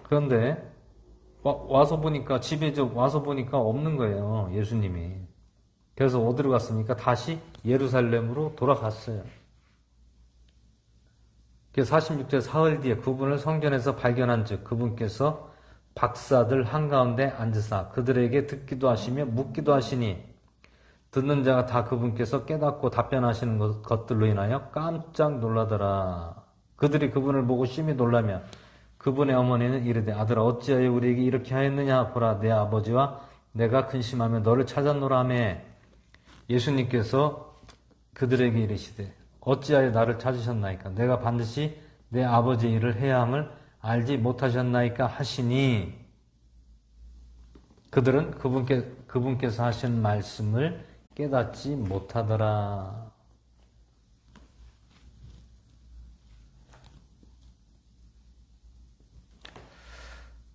그런데 집에 와서 보니까 없는 거예요. 예수님이. 그래서 어디로 갔습니까? 다시 예루살렘으로 돌아갔어요. 46절 사흘 뒤에 그분을 성전에서 발견한 즉 그분께서 박사들 한가운데 앉으사 그들에게 듣기도 하시며 묻기도 하시니 듣는 자가 다 그분께서 깨닫고 답변하시는 것들로 인하여 깜짝 놀라더라. 그들이 그분을 보고 심히 놀라며 그분의 어머니는 이르되 아들아 어찌하여 우리에게 이렇게 하였느냐 보라 내 아버지와 내가 근심하며 너를 찾았노라 하며 예수님께서 그들에게 이르시되 어찌하여 나를 찾으셨나이까 내가 반드시 내 아버지의 일을 해야 함을 알지 못하셨나이까 하시니 그들은 그분께서 하신 말씀을 깨닫지 못하더라.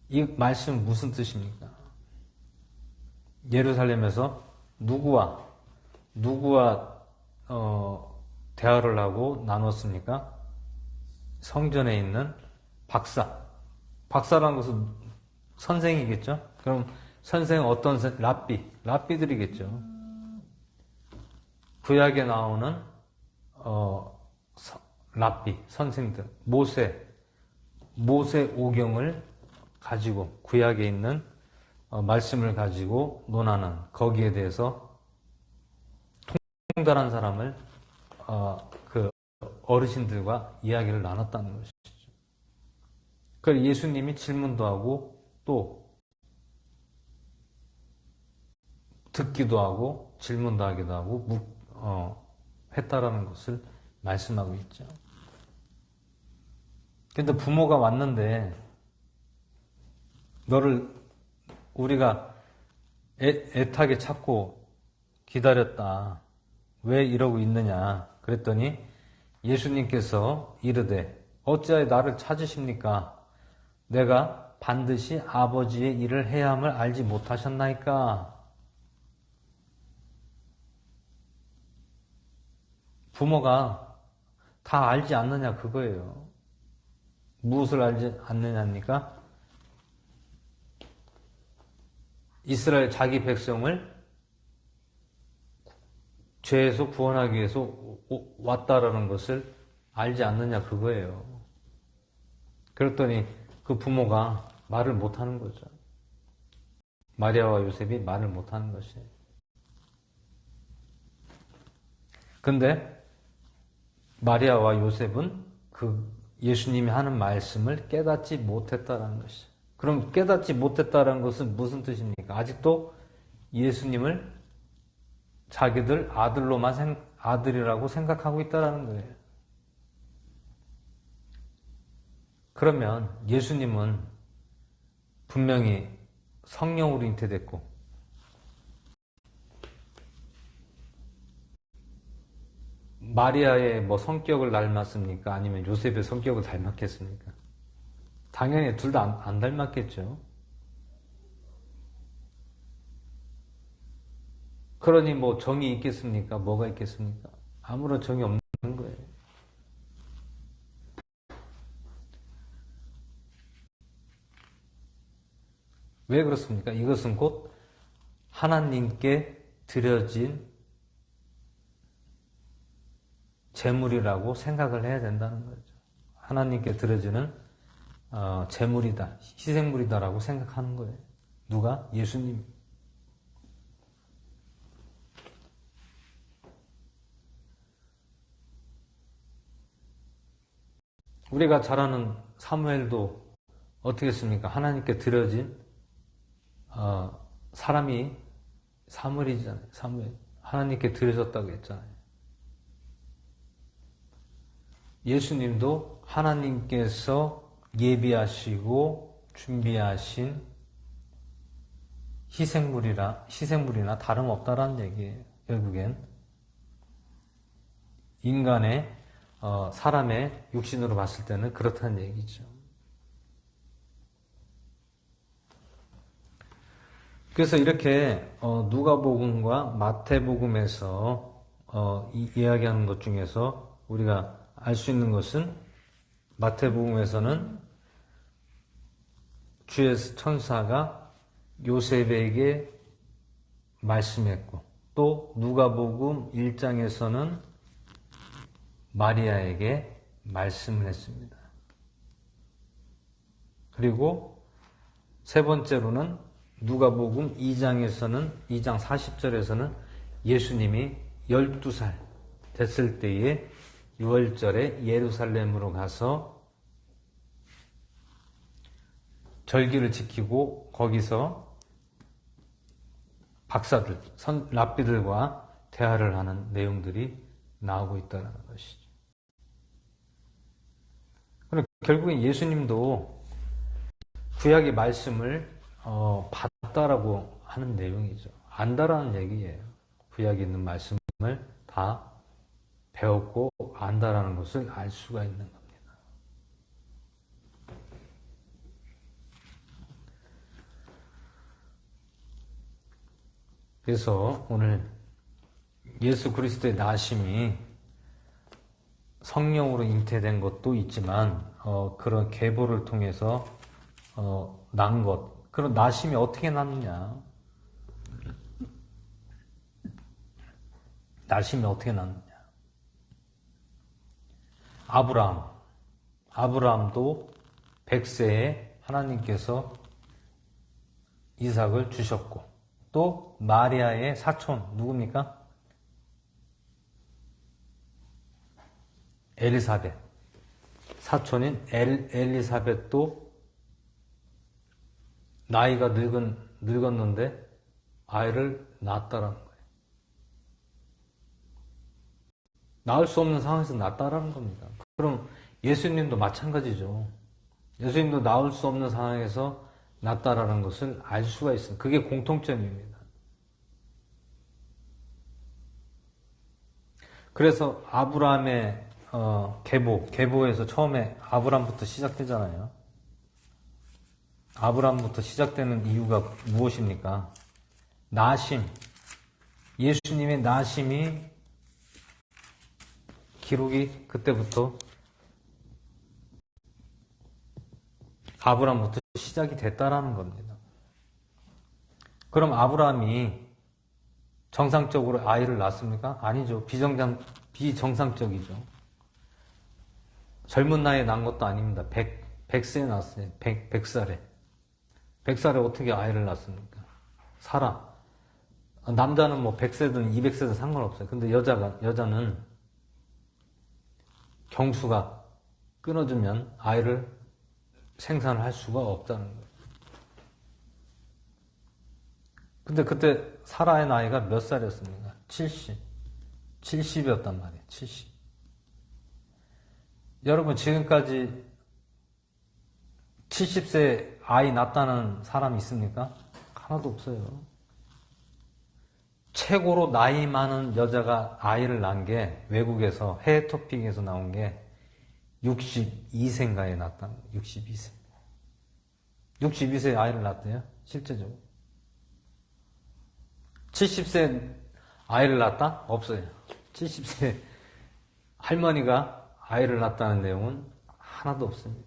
이 말씀은 무슨 뜻입니까? 예루살렘에서 누구와 대화를 하고 나눴습니까? 성전에 있는 박사라는 것은 선생이겠죠? 그럼 선생은 어떤 랍비들이겠죠? 구약에 나오는 선생들, 모세 오경을 가지고 구약에 있는 말씀을 가지고 논하는 거기에 대해서 통달한 사람을 그 어르신들과 이야기를 나눴다는 것이죠. 그래서 예수님이 질문도 하고 또 듣기도 하고 질문도 하기도 하고 했다라는 것을 말씀하고 있죠. 근데 부모가 왔는데 너를 우리가 애타게 찾고 기다렸다. 왜 이러고 있느냐? 그랬더니 예수님께서 이르되 어찌하여 나를 찾으십니까? 내가 반드시 아버지의 일을 해야 함을 알지 못하셨나이까? 부모가 다 알지 않느냐 그거예요. 무엇을 알지 않느냐입니까? 이스라엘 자기 백성을 죄에서 구원하기 위해서 왔다라는 것을 알지 않느냐 그거예요. 그랬더니 그 부모가 말을 못하는 거죠. 마리아와 요셉이 말을 못하는 것이에요. 근데 마리아와 요셉은 그 예수님이 하는 말씀을 깨닫지 못했다는 것이죠. 그럼 깨닫지 못했다는 것은 무슨 뜻입니까? 아직도 예수님을 자기들 아들이라고 생각하고 있다는 거예요. 그러면 예수님은 분명히 성령으로 잉태됐고 마리아의 성격을 닮았습니까? 아니면 요셉의 성격을 닮았겠습니까? 당연히 둘 다 안 닮았겠죠. 그러니 정이 있겠습니까? 뭐가 있겠습니까? 아무런 정이 없는 거예요. 왜 그렇습니까? 이것은 곧 하나님께 드려진 제물이라고 생각을 해야 된다는 거죠. 하나님께 드려지는 제물이다, 희생물이다라고 생각하는 거예요. 누가? 예수님. 우리가 잘 아는 사무엘도 어떻게 했습니까? 하나님께 드려진 사람이 사무엘이잖아요. 사무엘. 하나님께 드려졌다고 했잖아요. 예수님도 하나님께서 예비하시고 준비하신 희생물이나 다름없다라는 얘기예요. 결국엔 인간의 사람의 육신으로 봤을 때는 그렇다는 얘기죠. 그래서 이렇게 누가복음과 마태복음에서 이야기하는 것 중에서 우리가 알 수 있는 것은, 마태복음에서는 주의 천사가 요셉에게 말씀했고, 또 누가복음 1장에서는 마리아에게 말씀을 했습니다. 그리고 세 번째로는 누가복음 2장 40절에서는 예수님이 12살 됐을 때에 6월절에 예루살렘으로 가서 절기를 지키고 거기서 박사들, 랍비들과 대화를 하는 내용들이 나오고 있다는 것이죠. 결국엔 예수님도 구약의 말씀을 봤다라고 하는 내용이죠. 안다라는 얘기예요. 구약에 있는 말씀을 다 배웠고 안다라는 것을 알 수가 있는 겁니다. 그래서 오늘 예수 그리스도의 나심이 성령으로 잉태된 것도 있지만 그런 계보를 통해서 난 것, 그런 나심이 어떻게 났느냐? 나심이 어떻게 났느냐? 아브라함도 100세에 하나님께서 이삭을 주셨고, 또 마리아의 사촌 누굽니까? 엘리사벳. 사촌인 엘리사벳도 나이가 늙었는데 아이를 낳았다라는 거예요. 낳을 수 없는 상황에서 낳았다라는 겁니다. 그럼 예수님도 마찬가지죠. 예수님도 낳을 수 없는 상황에서 낳았다라는 것을 알 수가 있습니다. 그게 공통점입니다. 그래서 아브라함의 계보에서 처음에 아브라함부터 시작되잖아요. 아브라함부터 시작되는 이유가 무엇입니까? 나심. 예수님의 나심이 기록이 그때부터 아브라함부터 시작이 됐다라는 겁니다. 그럼 아브라함이 정상적으로 아이를 낳습니까? 아니죠. 비정상적이죠. 젊은 나이에 낳은 것도 아닙니다. 100세에 낳았어요. 100살에. 100살에 어떻게 아이를 낳습니까? 사라. 남자는 뭐 100세든 200세든 상관없어요. 근데 여자는 경수가 끊어지면 아이를 생산을 할 수가 없다는 거예요. 근데 그때 사라의 나이가 몇 살이었습니까? 70이었단 말이에요. 70. 여러분, 지금까지 70세 아이 낳았다는 사람이 있습니까? 하나도 없어요. 최고로 나이 많은 여자가 아이를 낳은 게 외국에서, 해외 토픽에서 나온 게 62세인가에 낳았다는 거예요. 62세. 62세에 아이를 낳았대요. 실제적으로. 70세 아이를 낳았다? 없어요. 70세 할머니가 아이를 낳았다는 내용은 하나도 없습니다.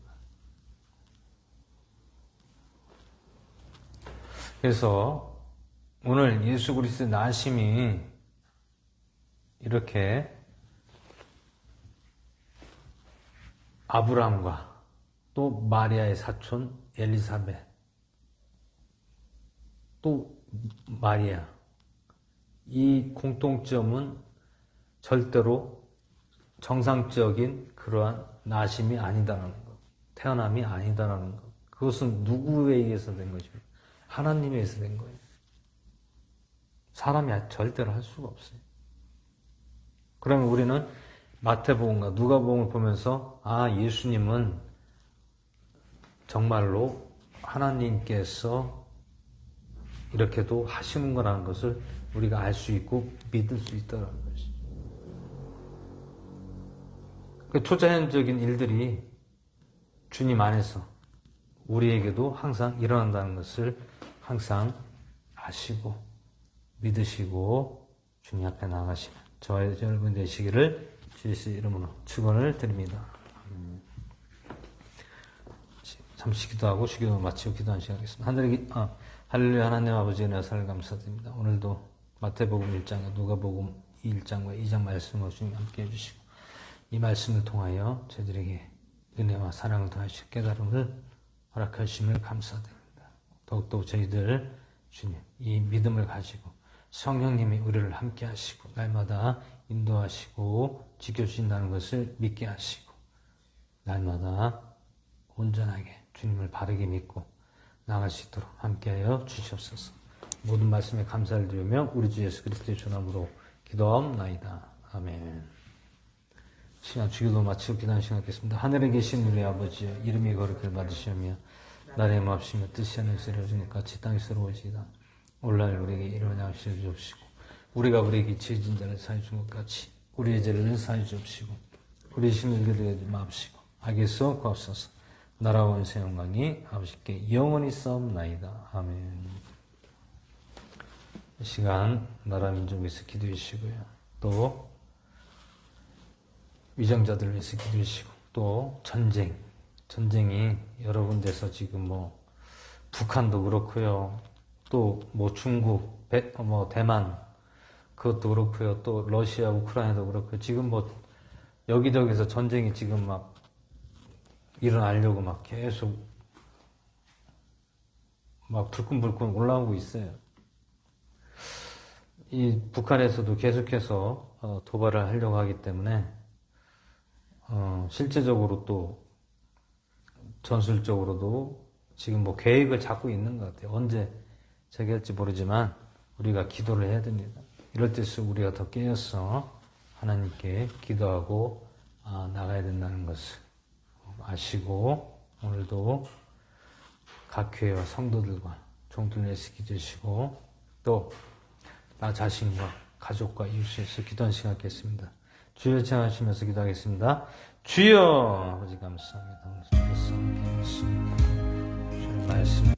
그래서 오늘 예수 그리스도의 나심이 이렇게 아브라함과 또 마리아의 사촌 엘리사벳, 또 마리아, 이 공통점은 절대로 정상적인 그러한 나심이 아니다라는 것, 태어남이 아니다라는 것. 그것은 누구에 의해서 된 것입니까? 하나님에 의해서 된 거예요. 사람이 절대로 할 수가 없어요. 그러면 우리는 마태복음과 누가복음을 보면서 예수님은 정말로 하나님께서 이렇게도 하시는 거라는 것을 우리가 알 수 있고 믿을 수 있다는 것이죠. 그 초자연적인 일들이 주님 안에서 우리에게도 항상 일어난다는 것을 항상 아시고 믿으시고 주님 앞에 나가시는 저와 여러분 되시기를 주 예수 이름으로 축원을 드립니다. 잠시 기도하고 주기도 마치고 기도하는 시간 하겠습니다. 할렐루야. 하나님 아버지의 은혜를 감사드립니다. 오늘도 마태복음 1장과 누가복음 1장과 2장 말씀을 주님 함께 해주시고 이 말씀을 통하여 저희들에게 은혜와 사랑을 더하시고 깨달음을 허락하심을 감사드립니다. 더욱더 저희들 주님 이 믿음을 가지고 성령님이 우리를 함께 하시고 날마다 인도하시고 지켜주신다는 것을 믿게 하시고 날마다 온전하게 주님을 바르게 믿고 나갈 수 있도록 함께하여 주시옵소서. 모든 말씀에 감사를 드리며 우리 주 예수 그리스도의 주님으로 기도하옵나이다. 아멘. 시간 주기도 마치고 기도하는 시간 갖겠습니다. 하늘에 계신 우리 아버지여 이름이 거룩을 받으시오며 나라의 마옵시며 뜻이 하늘에서 이루어지니 같이 땅에서 이루어지이다. 오늘날 우리에게 일어나 하시어 주옵시고 우리가 우리에게 죄진 자를 사해 준 것 같이 우리의 죄를 사해 주옵시고 우리의 힘을 잃게 하지 마옵시고 악에서 구하옵소서. 나라와 원세 영광이 아버지께 영원히 싸움나이다. 아멘. 이 시간 나라 민족 위해서 기도해 주시고요. 또 위정자들을 위해서 기도해 주시고 또 전쟁이 여러 군데서 지금 북한도 그렇고요. 또 중국, 대만 그것도 그렇고요. 또 러시아, 우크라이나도 그렇고요. 지금 여기저기서 전쟁이 지금 일어나려고 계속 불끈불끈 올라오고 있어요. 이 북한에서도 계속해서 도발을 하려고 하기 때문에 실제적으로 또 전술적으로도 지금 계획을 잡고 있는 것 같아요. 언제 재개할지 모르지만 우리가 기도를 해야 됩니다. 이럴 때일수록 우리가 더 깨어서 하나님께 기도하고 나가야 된다는 것을 아시고 오늘도 각 교회와 성도들과 종들을 위해서 기도하시고 또 나 자신과 가족과 이웃에서 기도하는 시간 갖겠습니다. 주여 청하시면서 기도하겠습니다. 주여 아버지 감사합니다. 주의 말씀